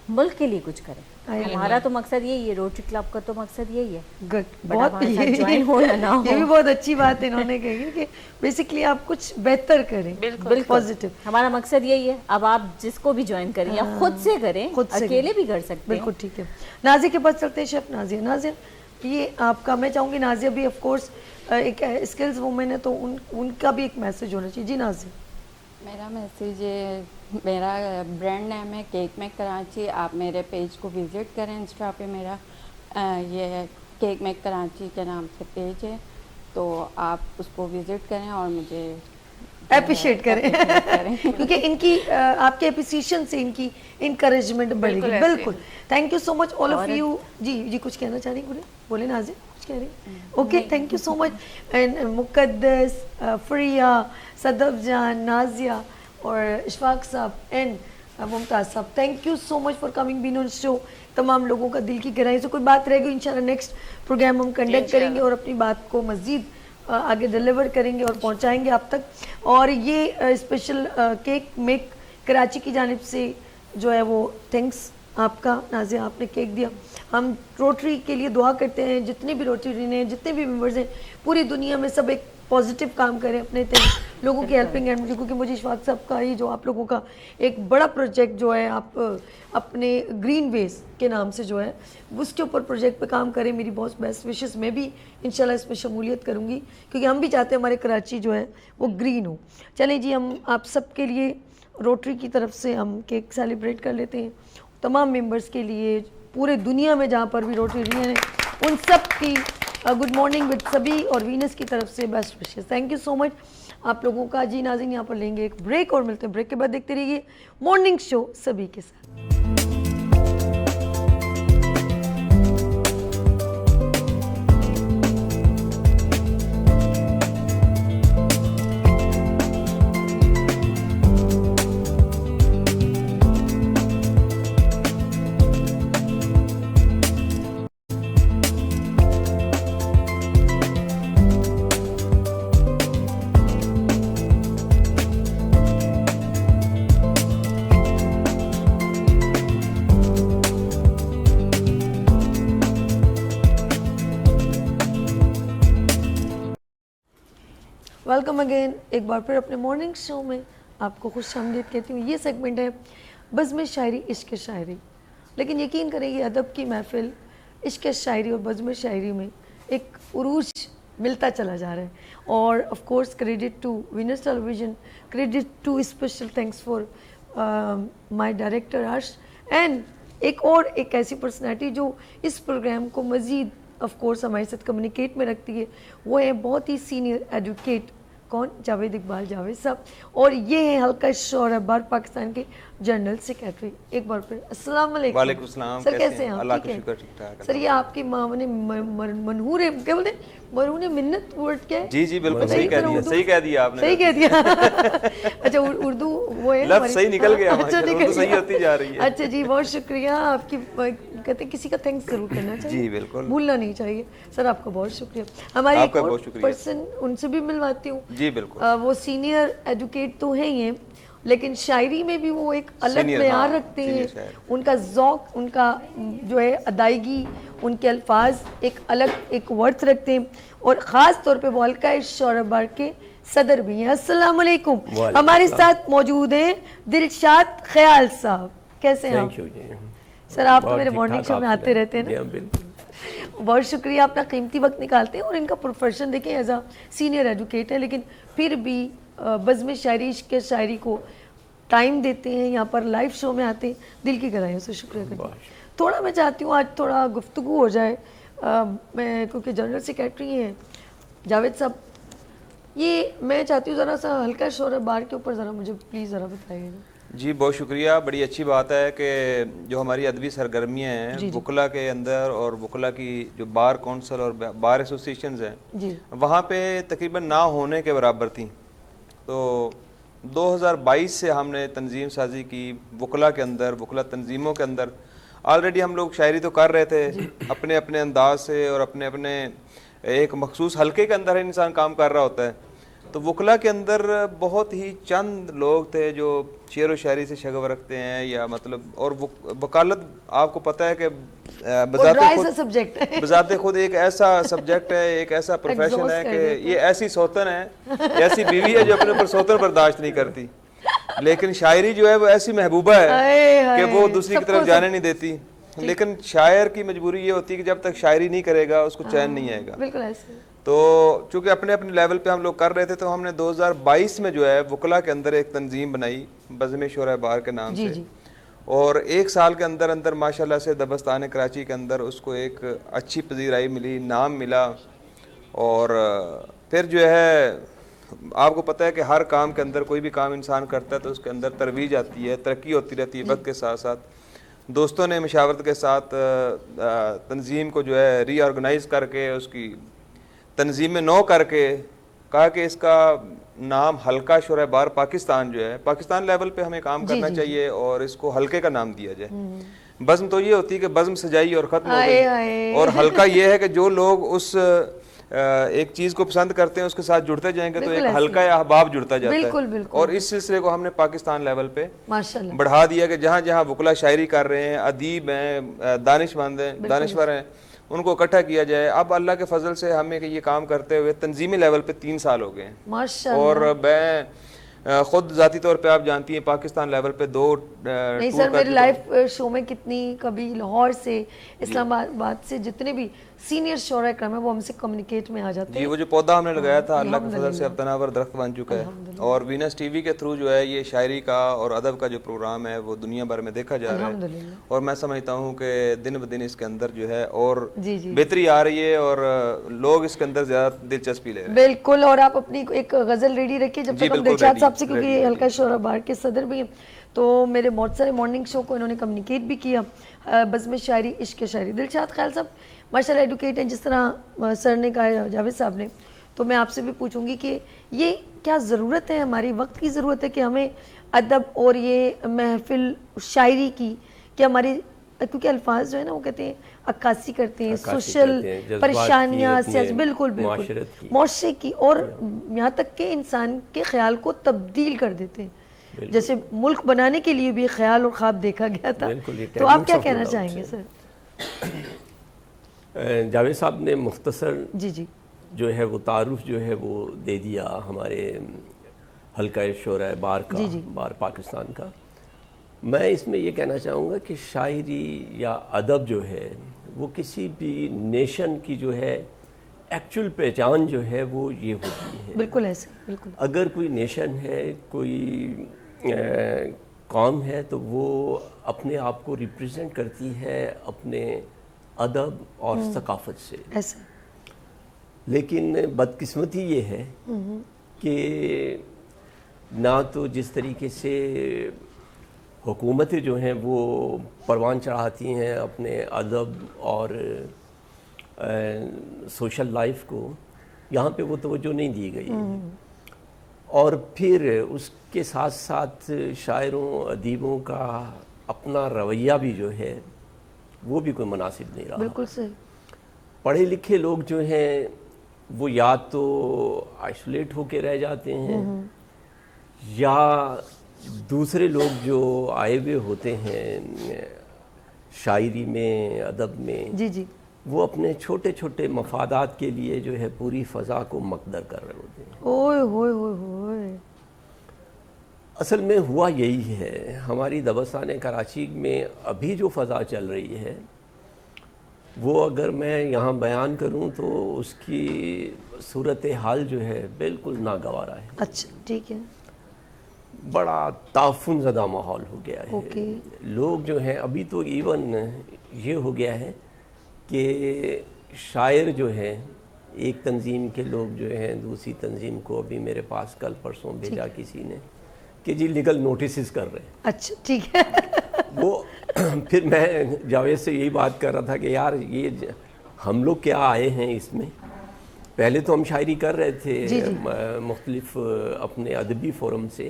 ملک کے لیے کچھ کریں. ہمارا تو مقصد یہی ہے, روٹری کلب کا تو مقصد یہی ہے. گڈ. بہت جوائن ہو یا نہ ہو, یہ بھی بہت اچھی بات انہوں نے کہی کہ بیسکلی آپ کچھ بہتر کریں. بالکل پازیٹیو. ہمارا مقصد یہی ہے. اب آپ جس کو بھی جوائن کریں یا خود سے کریں, اکیلے بھی کر سکتے ہیں. بالکل ٹھیک ہے. نازیہ کے پاس چلتے ہیں. شیف نازیہ. نازیہ یہ آپ کا, میں چاہوں گی نازیہ بھی آف کورس ایک اسکلز وومن ہے تو ان کا بھی ایک میسج ہونا چاہیے. جی نازیہ. میرا میسیج میرا برانڈ نیم ہے کیک میک کراچی. آپ میرے پیج کو وزٹ کریں, انسٹا پہ میرا یہ کیک میک کراچی کے نام سے پیج ہے, تو آپ اس کو وزٹ کریں اور مجھے اپریشیٹ کریں کیونکہ ان کی آپ کے اپریسیشن سے ان کی انکریجمنٹ بڑھے گی. بالکل. Thank you so much all of you. جی کچھ کہنا چاہ رہی ہیں؟ بولے نازیہ کچھ کہہ رہی ہیں؟ Okay, thank you so much. And مقدس, فریہ, صدف جان, نازیہ اور اشفاق صاحب and Mumtaz sahib, thank you so much for coming been on show. تمام لوگوں کا دل کی گہرائی سے کوئی بات رہے گی انشاءاللہ نیکسٹ پروگرام ہم کنڈکٹ کریں گے اور اپنی بات کو مزید آگے ڈیلیور کریں گے اور پہنچائیں گے آپ تک. اور یہ اسپیشل کیک میک کراچی کی جانب سے جو ہے وہ تھینکس آپ کا. نازیہ آپ نے کیک دیا. ہم روٹری کے لیے دعا کرتے ہیں, جتنے بھی روٹری ہیں, جتنے بھی ممبرز ہیں پوری دنیا میں, سب ایک پازیٹیو کام کریں اپنے لوگوں کی ہیلپنگ ہینڈ. کیونکہ مجھے اشفاق صاحب کا ہی جو آپ لوگوں کا ایک بڑا پروجیکٹ جو ہے آپ اپنے گرین ویز کے نام سے جو ہے اس کے اوپر پروجیکٹ پہ کام کریں. میری بہت بیسٹ وشز. میں بھی انشاءاللہ اس میں شمولیت کروں گی کیونکہ ہم بھی چاہتے ہیں ہمارے کراچی جو ہے وہ گرین ہو. چلیں جی, ہم آپ سب کے لیے روٹری کی طرف سے ہم کیک سیلیبریٹ کر لیتے ہیں. تمام ممبرز کے لیے پورے دنیا میں جہاں پر بھی روٹری ہیں ان سب کی گڈ مارننگ وتھ سبھی اور وینس کی طرف سے best wishes. Thank you so much آپ لوگوں کا. جی ناظرین, یہاں پر لیں گے ایک بریک اور ملتے ہیں بریک کے بعد. دیکھتے رہیے مارننگ شو سبھی کے ساتھ. वेलकम अगेन एक बार फिर अपने मॉर्निंग शो में आपको खुश आमदीद कहती हूँ। ये सेगमेंट है बज़्म शायरी इश्क शायरी, लेकिन यकीन करें ये अदब की महफिल इश्क शायरी और बज़्म शायरी में एक उरूज मिलता चला जा रहा है। और of course credit to Venus television, credit to special thanks for my director Harsh and एक ऐसी पर्सनैलिटी जो इस प्रोग्राम को मज़ीद ऑफ कोर्स हमारे साथ कम्युनिकेट में रखती है, वो है बहुत ही सीनियर एडवोकेट, कौन, जावेद इकबाल जावेद साहब, और ये है हल्का शोर अखबार पाकिस्तान के जनरल सेक्रेटरी। एक बार फिर अस्सलाम वालेकुम। वालेकुम सलाम। सर कैसे हैं आप? अल्लाह का ठीक शुक्र, है ठीक ठाक। सर, ये आपकी माँ ने मनहूर है, क्या बोलते हैं, मरहून मिन्नत वर्ड क्या है? जी बिल्कुल सही कह दिया, सही कह दिया आपने, सही कह दिया। अच्छा उर्दू वो है लफ्ज़ सही निकल गया, अच्छा उर्दू सही होती जा रही है। अच्छा जी, बहुत शुक्रिया आपकी, कहते किसी का थैंक्स जरूर करना चाहिए, जी बिल्कुल, भूलना नहीं चाहिए। सर आपका बहुत शुक्रिया। हमारी एक और पर्सन, उनसे भी मिलवाती हूँ। जी बिल्कुल। वो सीनियर एडवोकेट तो है ही, लेकिन शायरी में भी वो एक अलग मेयार रखते हैं। उनका ज़ौक़, उनका जो है अदायगी, उनके अल्फाज एक अलग एक वर्थ रखते हैं, और ख़ास तौर पे वो हल्का शोरबार के सदर भी हैं। अस्सलाम वालेकुम। हमारे साथ मौजूद हैं दिलशाद ख्याल साहब। कैसे हैं आप? सर आप तो मेरे मॉर्निंग शो में आते रहते हैं ना, बहुत शुक्रिया, अपना कीमती वक्त निकालते हैं। और इनका प्रोफेशन देखें एज अ सीनियर एडवोकेट है, लेकिन फिर भी बज़्म शायरी इश्क शायरी को टाइम देते हैं, यहाँ पर लाइव शो में आते हैं, दिल की गहराइयों से शुक्रिया करती हूँ। थोड़ा मैं चाहती हूँ आज थोड़ा गुफ्तगू हो जाए, मैं क्योंकि जनरल सेक्रेटरी हैं जावेद साहब, ये मैं चाहती हूँ ज़रा सा हल्का शोर बार के ऊपर ज़रा मुझे प्लीज़ ज़रा बताइएगा। जी बहुत शुक्रिया, बड़ी अच्छी बात है कि जो हमारी अदबी सरगर्मियाँ हैं वकला के अंदर और वकला की जो बार कौंसल और बार एसोसिएशंस हैं वहाँ पे तकरीबन ना होने के बराबर थी। तो 2022 से हमने तंजीम साजी की वकला के अंदर, वकला तंजीमों के अंदर। ऑलरेडी हम लोग शायरी तो कर रहे थे अपने अपने अंदाज से, और अपने अपने एक मखसूस हल्के के अंदर इंसान काम कर रहा होता है। तो वकला के अंदर बहुत ही चंद लोग थे जो शेर व शायरी से शगफ रखते हैं, या मतलब, और वकालत आपको पता है कि बजाते खुद एक ऐसा सब्जेक्ट है, एक ऐसा प्रोफेशन है कि ये ऐसी सौतन है, ऐसी बीवी है जो अपने ऊपर सौतन बर्दाश्त नहीं करती, लेकिन शायरी जो है वो ऐसी महबूबा है कि वो दूसरी की तरफ जाने नहीं देती। लेकिन शायर की मजबूरी ये होती है कि जब तक शायरी नहीं करेगा उसको चैन नहीं आएगा। बिल्कुल ऐसे। तो चूंकि अपने अपने लेवल पे हम लोग कर रहे थे, तो हमने 2022 में जो है वकला के अंदर एक तंजीम बनाई बज़्म शोर बार के नाम से, और एक साल के अंदर अंदर माशाल्लाह से दबस्तान कराची के अंदर उसको एक अच्छी पजीराई मिली, नाम मिला। और फिर जो है आपको पता है कि हर काम के अंदर कोई भी काम इंसान करता है तो उसके अंदर तरवीज आती है, तरक्की होती रहती है वक्त के साथ साथ। दोस्तों ने मशावरत के साथ तंजीम को जो है रीऑर्गेनाइज करके उसकी तंजीम में नौ करके कहा कि इसका नाम हल्का शोर बार पाकिस्तान जो है, पाकिस्तान लेवल पे हमें काम करना चाहिए और इसको हल्के का नाम दिया जाए। बज़्म तो ये होती है कि बज़्म सजाई और ख़त्म हो गई, और हल्का ये है कि जो लोग उस एक चीज़ को पसंद करते हैं उसके साथ जुड़ते जाएंगे तो एक हल्का या अहबाब जुड़ता जाता है। और इस सिलसिले को हमने पाकिस्तान लेवल पे बढ़ा दिया कि जहाँ जहाँ वकला शायरी कर रहे हैं, अदीब हैं, दानिशमंद हैं, दानिश्वर हैं, उनको इकट्ठा किया जाए। अब अल्लाह के फजल से हमें ये काम करते हुए तंजीमी लेवल पे 3 साल हो गए हैं। और मैं खुद ज़ाती तौर पे आप जानती हैं पाकिस्तान लेवल पे 2 नहीं सर, मेरे लाइव शो में कितनी, कभी लाहौर से, इस्लामाबाद से जितने भी सीनियर शोरा करम है वो हमसे कम्युनिकेट में आ जाते हैं। जी वो जो पौधा हमने लगाया था अल्लाह के फजल से अब तनावर दरख्त बन चुका है, और वीनस टीवी के थ्रू जो है ये शायरी का और अदब का जो प्रोग्राम है वो दुनिया भर में देखा जा रहा है। और मैं समझता हूँ कि दिन ब दिन इसके अंदर जो है और बेहतरी आ रही है और लोग इसके अंदर ज्यादा दिलचस्पी ले रहे हैं। बिल्कुल। और आप अपनी एक गजल रेडी रखिए जब तक हम दिलशाद साहब से, क्योंकि ये हल्का शोरा बार के सदर भी हैं, तो मेरे बहुत सारे मॉर्निंग शो को इन्होंने कम्युनिकेट भी किया। बज़्म शायरी इश्क शायरी, दिलशाद ख्याल साहब माशाल्लाह एडवोकेट हैं, जिस तरह सर ने कहा, जावेद साहब ने, तो मैं आपसे भी पूछूंगी कि ये क्या ज़रूरत है, हमारी वक्त की ज़रूरत है कि हमें अदब और ये महफिल शायरी की, कि हमारी, क्योंकि अल्फाज जो है ना वो कहते हैं अक्कासी करते हैं, सोशल परेशानियाँ, बिल्कुल बिल्कुल मुआशरे की, और यहाँ तक के इंसान के ख्याल को तब्दील कर देते हैं। जैसे मुल्क बनाने के लिए भी ख्याल और ख्वाब देखा गया था, तो आप क्या कहना चाहेंगे सर? जावेद साहब ने मुख्तसर जी جو ہے وہ تعارف جو ہے وہ دے دیا ہمارے حلقہ شورائے بار کا، بار پاکستان کا. میں اس میں یہ کہنا چاہوں گا کہ شاعری یا ادب جو ہے وہ کسی بھی نیشن کی جو ہے ایکچول پہچان جو ہے وہ یہ ہوتی ہے. بالکل ایسے، بالکل. اگر کوئی نیشن ہے، کوئی قوم ہے، تو وہ اپنے آپ کو ریپریزنٹ کرتی ہے اپنے ادب اور ثقافت سے. ایسے. لیکن بدقسمتی یہ ہے کہ نہ تو جس طریقے سے حکومتیں جو ہیں وہ پروان چڑھاتی ہیں اپنے ادب اور سوشل لائف کو، یہاں پہ وہ توجہ نہیں دی گئی. اور پھر اس کے ساتھ ساتھ شاعروں ادیبوں کا اپنا رویہ بھی جو ہے وہ بھی کوئی مناسب نہیں رہا. بالکل صحیح. پڑھے لکھے لوگ جو ہیں وہ یا تو آئسولیٹ ہو کے رہ جاتے ہیں، یا دوسرے لوگ جو آئے ہوئے ہوتے ہیں شاعری میں، ادب میں، وہ اپنے چھوٹے چھوٹے مفادات کے لیے جو ہے پوری فضا کو مقدر کر رہے ہوتے ہیں. اوئے ہوئے ہوئے ہوئے. اصل میں ہوا یہی ہے. ہماری دبستان کراچی میں ابھی جو فضا چل رہی ہے وہ اگر میں یہاں بیان کروں تو اس کی صورتحال جو ہے بالکل ناگوارا ہے. اچھا ٹھیک ہے. بڑا تعفن زدہ ماحول ہو گیا ہے. لوگ جو ہیں ابھی تو ایون یہ ہو گیا ہے کہ شاعر جو ہے، ایک تنظیم کے لوگ جو ہیں دوسری تنظیم کو ابھی میرے پاس کل پرسوں بھیجا کسی نے کہ جی لیگل نوٹسز کر رہے ہیں. اچھا ٹھیک ہے. وہ پھر میں جاوید سے یہی بات کر رہا تھا کہ یار یہ ہم لوگ کیا آئے ہیں اس میں. پہلے تو ہم شاعری کر رہے تھے مختلف اپنے ادبی فورم سے.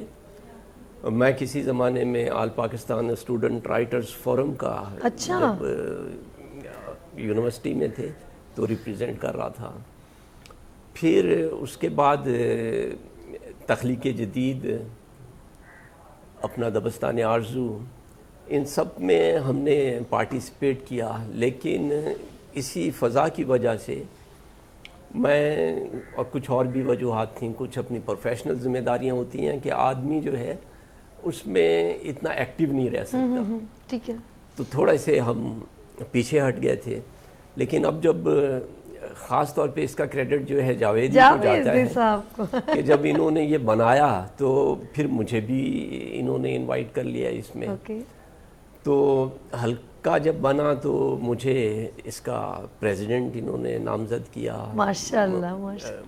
میں کسی زمانے میں آل پاکستان اسٹوڈنٹ رائٹرز فورم کا جب یونیورسٹی میں تھے تو ریپریزنٹ کر رہا تھا. پھر اس کے بعد تخلیق جدید، اپنا دبستان آرزو، ان سب میں ہم نے پارٹیسپیٹ کیا. لیکن اسی فضا کی وجہ سے میں، اور کچھ اور بھی وجوہات تھیں، کچھ اپنی پروفیشنل ذمہ داریاں ہوتی ہیں کہ آدمی جو ہے اس میں اتنا ایکٹیو نہیں رہ سکتا. ٹھیک ہے. تو تھوڑے سے ہم پیچھے ہٹ گئے تھے. لیکن اب جب خاص طور پہ اس کا کریڈٹ جو ہے جاوید کو جاتا ہے کہ جب انہوں نے یہ بنایا تو پھر مجھے بھی انہوں نے انوائٹ کر لیا اس میں. تو حلقہ جب بنا تو مجھے اس کا پریزیڈنٹ انہوں نے نامزد کیا، ماشاءاللہ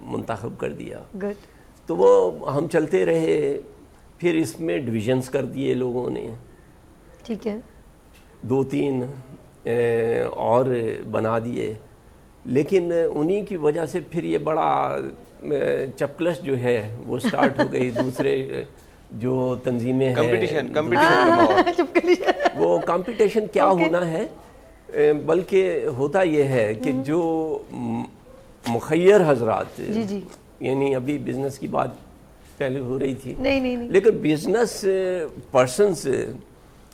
منتخب کر دیا. گڈ. تو وہ ہم چلتے رہے. پھر اس میں ڈویژنز کر دیے لوگوں نے. ٹھیک ہے. 2-3 اور بنا دیے. لیکن انہی کی وجہ سے پھر یہ بڑا چپکلش جو ہے وہ سٹارٹ ہو گئی. دوسرے جو تنظیمیں ہیں، وہ کمپٹیشن کیا ہونا ہے، بلکہ ہوتا یہ ہے کہ جو مخیر حضرات، یعنی ابھی بزنس کی بات پہلے ہو رہی تھی، لیکن بزنس پرسنز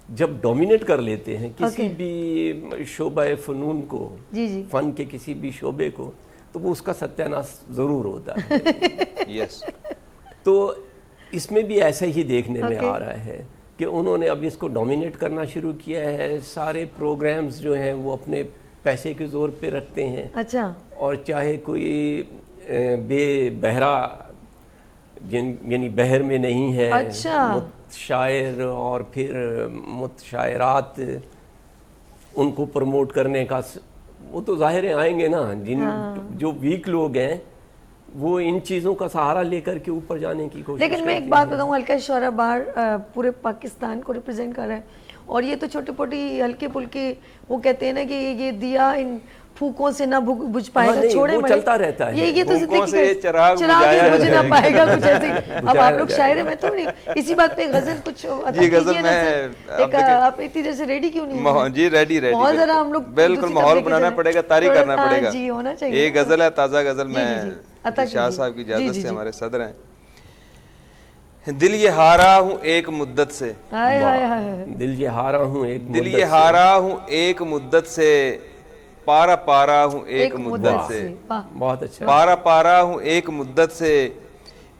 جب ڈومینیٹ کر لیتے ہیں کسی بھی شعبہ فنون کو، فن کے کسی بھی شعبے کو، تو وہ اس کا ستیہ ناش ضرور ہوتا ہے. تو اس میں بھی ایسا ہی دیکھنے میں آ رہا ہے کہ انہوں نے اب اس کو ڈومینیٹ کرنا شروع کیا ہے. سارے پروگرامز جو ہیں وہ اپنے پیسے کے زور پہ رکھتے ہیں. اور چاہے کوئی بے بہرا، یعنی بہر میں نہیں ہے، شاعر اور پھر متشاعرات، ان کو پروموٹ کرنے کا، وہ تو ظاہر آئیں گے نا. جو ویک لوگ ہیں وہ ان چیزوں کا سہارا لے کر کے اوپر جانے کی کوشش. لیکن میں ایک بات بتاؤں، حلقہ شورا بار پورے پاکستان کو ریپرزینٹ کر رہا ہے، اور یہ تو چھوٹی پھوٹی ہلکے پھلکے، وہ کہتے ہیں نا کہ یہ دیا ان پھوکوں سے نہ بجھ پائے گا، چھوڑے وہ چلتا رہتا ہے. یہ تو چراغ بجھ نہ پائے گا، کچھ ایسے. اب آپ لوگ شاعر ہیں، میں تو نہیں اسی بات پہ غزل کچھ غزل میں آپ اتنی دیر سے ریڈی کیوں نہیں؟ جی ریڈی ماحول ذرا ہم لوگ بالکل ماحول بنانا پڑے گا، طاری کرنا پڑے گا. جی ہونا چاہیے. یہ غزل ہے، تازہ غزل میں شاہ صاحب کی اجازت سے ہمارے صدر ہیں. دل یہ ہارا ہوں ایک مدت سے، دل یہ ہارا ہوں ایک دل یہ ہارا ہوں ایک مدت سے، پارا پارا ہوں ایک مدت سے. بہت اچھا. پارا پارا ہوں ایک مدت سے,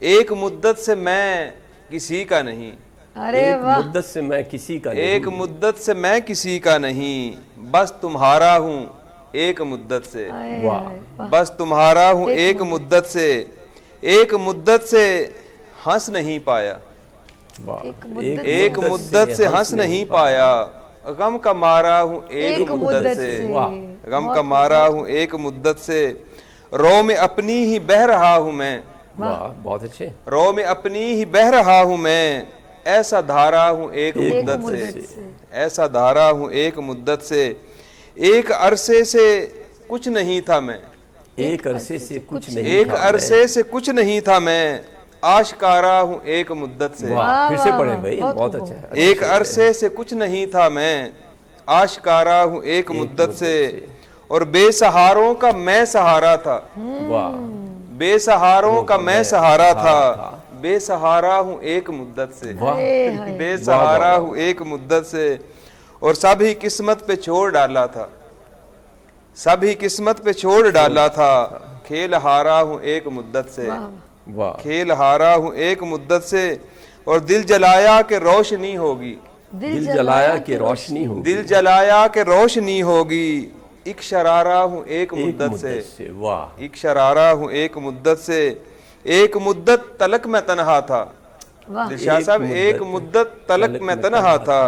ایک مدت سے میں کسی کا نہیں. ایک مدت سے میں کسی کا نہیں, ایک مدت سے میں کسی کا نہیں, بس تمہارا ہوں ایک مدت سے. بس تمہارا ہوں ایک مدت سے, ایک مدت سے ہنس نہیں پایا. ایک مدت سے ہنس نہیں پایا, غم کا مارا ہوں ایک مدت سے. غم کا مارا ہوں ایک مدت سے, رو میں اپنی ہی بہہ رہا ہوں میں. بہت اچھے. رو میں اپنی ہی بہہ رہا ہوں میں, ایسا دھارا ہوں ایک مدت سے. ایسا دھارا ہوں ایک مدت سے, ایک عرصے سے کچھ نہیں تھا میں. ایک عرصے سے کچھ نہیں, ایک عرصے سے کچھ نہیں تھا میں, آشکارا ہوں ایک مدت سے. پھر سے پڑھیں بھائی, بہت اچھا. ایک عرصے سے کچھ نہیں تھا میں, آشکارا ہوں ایک مدت سے, اور بے سہاروں کا میں سہارا تھا. بے سہاروں کا میں سہارا تھا, بے سہارا ہوں ایک مدت سے. بے سہارا ہوں ایک مدت سے, اور سب ہی قسمت پہ چھوڑ ڈالا تھا. سب ہی قسمت پہ چھوڑ ڈالا تھا, کھیل ہارا ہوں ایک مدت سے. کھیل ہارا ہوں ایک مدت سے, اور دل جلایا کہ روشنی ہوگی. دل جلایا کہ روشنی ہوگی. دل جلایا کہ روشنی ہوگی, ایک شرارہ ہوں ایک مدت سے. ایک شرارہ ہوں ایک مدت سے, ایک مدت تلک میں تنہا تھا. دلشاد صاحب, ایک مدت تلک میں تنہا تھا,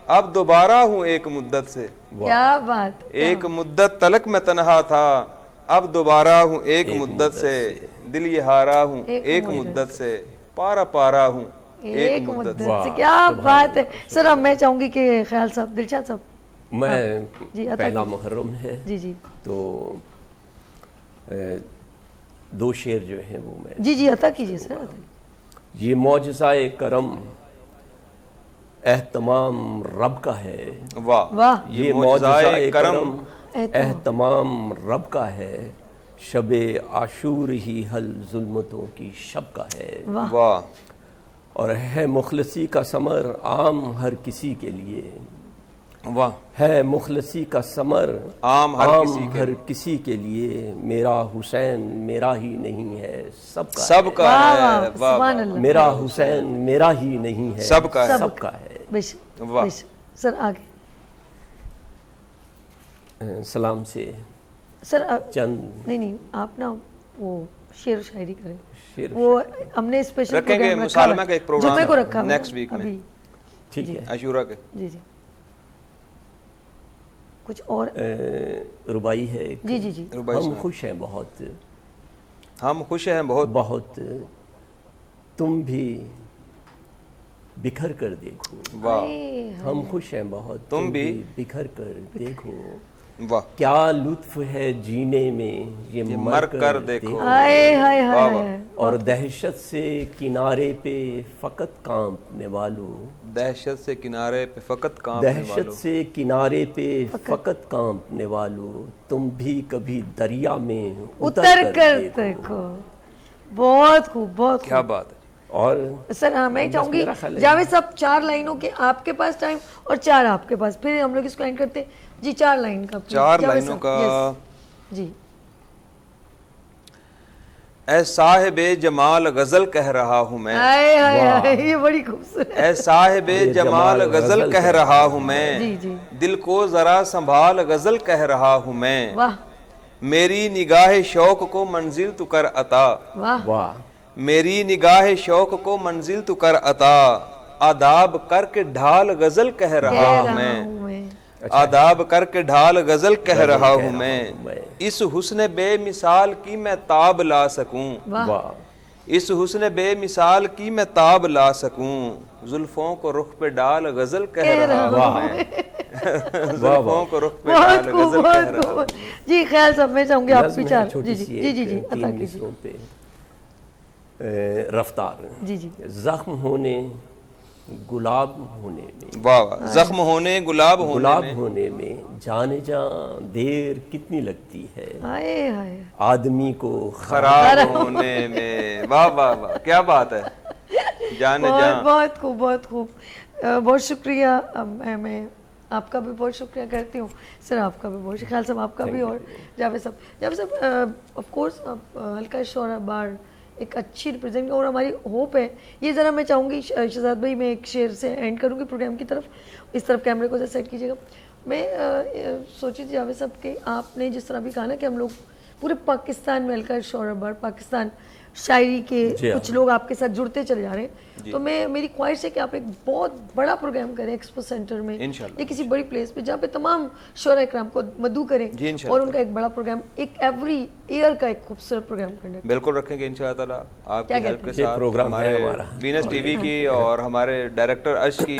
اب دوبارہ ہوں ایک مدت سے. کیا بات. ایک مدت تلک میں تنہا تھا, اب دوبارہ ہوں ایک مدت سے, دل یہ ہارا ہوں ایک مدت سے, پارا پارا ہوں ایک مدت سے. کیا بات ہے سر. اب میں چاہوں گی کہ خیال صاحب, دلشاد صاحب. میں پہلا محرم ہے تو دو شعر جو ہیں وہ میں جی عطا کیجیے سر. یہ معجزہ کرم اہتمام رب کا ہے. واہ. یہ معجزہ کرم اہتمام رب کا ہے, شب عاشور ہی حل ظلمتوں کی شب کا ہے. واہ. اور ہے مخلصی کا ثمر عام ہر کسی کے لیے. واہ. ہے مخلصی کا ثمر عام ہر کسی کے لیے, میرا حسین میرا ہی نہیں ہے سب کا. سب کا ہے. میرا حسین میرا ہی نہیں ہے سب کا ہے. سب کا ہے. واہ. سر آگے. سلام سے سر چند نہیں آپ نا وہ شعر و شاعری کریں. وہ ہم نے اسپیشل رکھیں گے مسالمہ کا ایک پروگرام کو رکھا نیکسٹ ویک میں. ٹھیک ہے. عاشورہ کے. جی کچھ اور ربائی ہے. جی ہم خوش ہیں بہت. ہم خوش ہیں بہت. بہت تم بھی بکھر کر دیکھو. واہ. ہم خوش ہیں بہت تم بھی بکھر کر دیکھو. واہ. کیا لطف ہے جینے میں یہ مر کر دیکھو. اور دہشت سے کنارے پہ فقط کانپنے والو. دہشت سے کنارے پہ فقط کانپنے والو. دہشت سے کنارے پہ فقط کانپنے والو, تم بھی کبھی دریا میں اتر کر دیکھو. بہت خوب, بہت کیا بات ہے. اور سر میں چاہوں گی جاوید صاحب 4 لائنوں کے آپ کے پاس ٹائم اور 4 آپ کے پاس, پھر ہم لوگ اس کو اینڈ کرتے ہیں. جی 4 لائن کا. 4 لائنوں کا. جی. اے صاحب جمال غزل کہہ رہا ہوں میں. یہ بڑی خوبصورت. اے صاحب جمال غزل کہہ رہا ہوں میں, دل کو ذرا سنبھال غزل کہہ رہا ہوں میں. میری نگاہ شوق کو منزل تو کر عطا. واہ. میری نگاہ شوق کو منزل تو کر عطا, آداب کر کے ڈھال غزل کہہ رہا ہوں میں. آداب کر کے ڈھال غزل کہہ رہا ہوں میں, اس حسن بے مثال کی میں تاب لا سکوں. اس حسن بے مثال کی میں تاب لا سکوں, زلفوں کو رخ پہ ڈال غزل کہہ رہا ہوں میں. زلفوں کو رخ پہ ڈال غزل کہہ رہا ہوں. جی خیال صاحب میں چاہوں گی آپ بھی 4. جی عطا کیجیے. رفتار. زخم ہونے گلاب ہونے میں. واہ. زخم ہونے گلاب ہونے میں جانے جان دیر کتنی لگتی ہے, آدمی کو خراب ہونے میں. واہ واہ واہ, کیا بات ہے. جانے جان. بہت خوب, بہت خوب. بہت شکریہ. میں آپ کا بھی بہت شکریہ کرتی ہوں سر, آپ کا بھی بہت خیال صاحب آپ کا بھی, اور جاوید صاحب آف کورس حلقہ شورا بار ایک اچھی ریپرزینٹ, اور ہماری ہوپ ہے یہ. ذرا میں چاہوں گی شہزاد بھائی میں ایک شعر سے اینڈ کروں گی پروگرام کی طرف, اس طرف کیمرے کو سیٹ کیجیے گا. میں سوچی تھی جاوید صاحب کہ آپ نے جس طرح بھی کہا نا کہ ہم لوگ پورے پاکستان میں حلقہ شورا بار پاکستان شاعری کے کچھ لوگ آپ کے ساتھ جڑتے چلے جا رہے ہیں, تو میری خواہش ہے کہ آپ ایک بہت بڑا پروگرام کریں ایکسپو سینٹر میں یا کسی بڑی پلیس پہ جہاں پہ تمام شعراء اکرام کو مدعو کریں اور ان کا ایک بڑا پروگرام ایک ایوری ایئر کا ایک خوبصورت پروگرام کریں. بالکل رکھیں گے انشاءاللہ تعالیٰ آپ کی ہیلپ کے ساتھ, ہمارے وینس ٹی وی کی اور ہمارے ڈائریکٹر ارش کی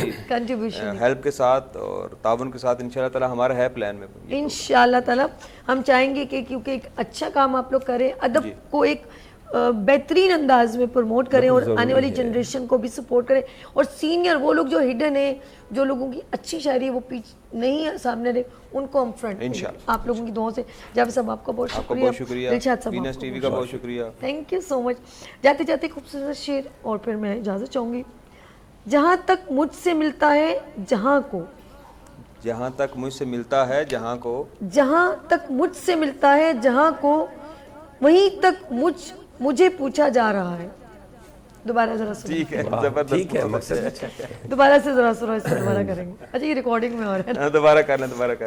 ہیلپ کے ساتھ اور تعاون کے ساتھ انشاءاللہ تعالیٰ ہمارا ہے پلان میں. انشاءاللہ تعالیٰ ہم چاہیں گے کہ کیونکہ ایک اچھا کام آپ لوگ کریں, ادب کو ایک بہترین انداز میں پروموٹ کریں اور آنے والی جنریشن کو بھی سپورٹ کریں, اور سینئر وہ لوگ جو ہڈن ہیں, جو لوگوں کی اچھی شاعری ہے وہ پیچھے نہیں ہے سامنے رہے, ان کو ہم فرنٹ کریں آپ لوگوں کی دعاؤں سے. جاوید صاحب آپ کا بہت شکریہ, دلشاد صاحب وینس ٹی وی کا بہت شکریہ, تھینک یو سو مچ. جاتے جاتے خوبصورت شعر اور پھر میں اجازت چاہوں گی. جہاں تک مجھ سے ملتا ہے جہاں کو, جہاں تک مجھ سے ملتا ہے جہاں کو, جہاں تک مجھ سے ملتا ہے جہاں کو, وہیں تک مجھے پوچھا جا رہا ہے. دوبارہ ذرا سنو, ٹھیک ہے زبردست, دوبارہ سے ذرا سنو, اس کو دوبارہ کریں گے. اچھا یہ ریکارڈنگ میں اور ہے, دوبارہ کر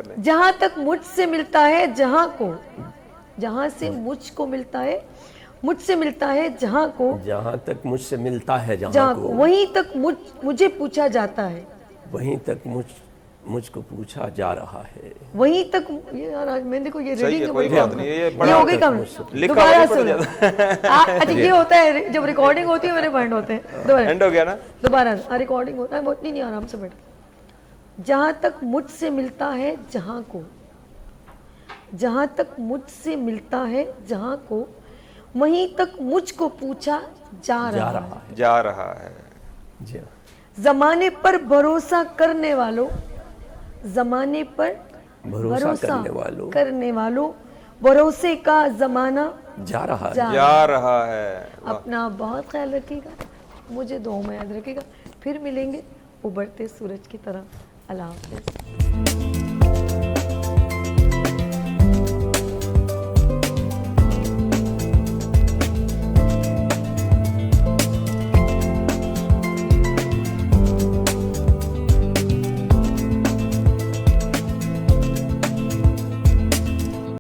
لیں. جہاں تک مجھ سے ملتا ہے جہاں کو, جہاں سے مجھ کو ملتا ہے, مجھ سے ملتا ہے جہاں کو, جہاں تک مجھ سے ملتا ہے جہاں کو, وہیں تک مجھے پوچھا جاتا ہے, وہیں تک مجھ کو پوچھا جا رہا ہے, وہیں تک. یار آج میں دیکھو یہ ریڈنگ کوئی بات نہیں, یہ ہو گئی کم. دوبارہ سنو, اچھا یہ ہوتا ہے جب ریکارڈنگ ہوتی ہے میرے پوائنٹ ہوتے ہیں. اینڈ ہو گیا نا, دوبارہ ریکارڈنگ ہوتا ہے بہت نہیں آرام سے بیٹھ. جہاں تک مجھ سے ملتا ہے جہاں کو, جہاں تک مجھ سے ملتا ہے جہاں کو, وہیں تک مجھ کو پوچھا جا رہا ہے. زمانے پر بھروسہ کرنے والوں, زمانے پر بھروسہ کرنے والوں, بھروسے کا زمانہ جا رہا ہے. اپنا بہت خیال رکھیے گا, مجھے دعاؤں میں یاد رکھیے گا. پھر ملیں گے ابھرتے سورج کی طرح. اللہ حافظ.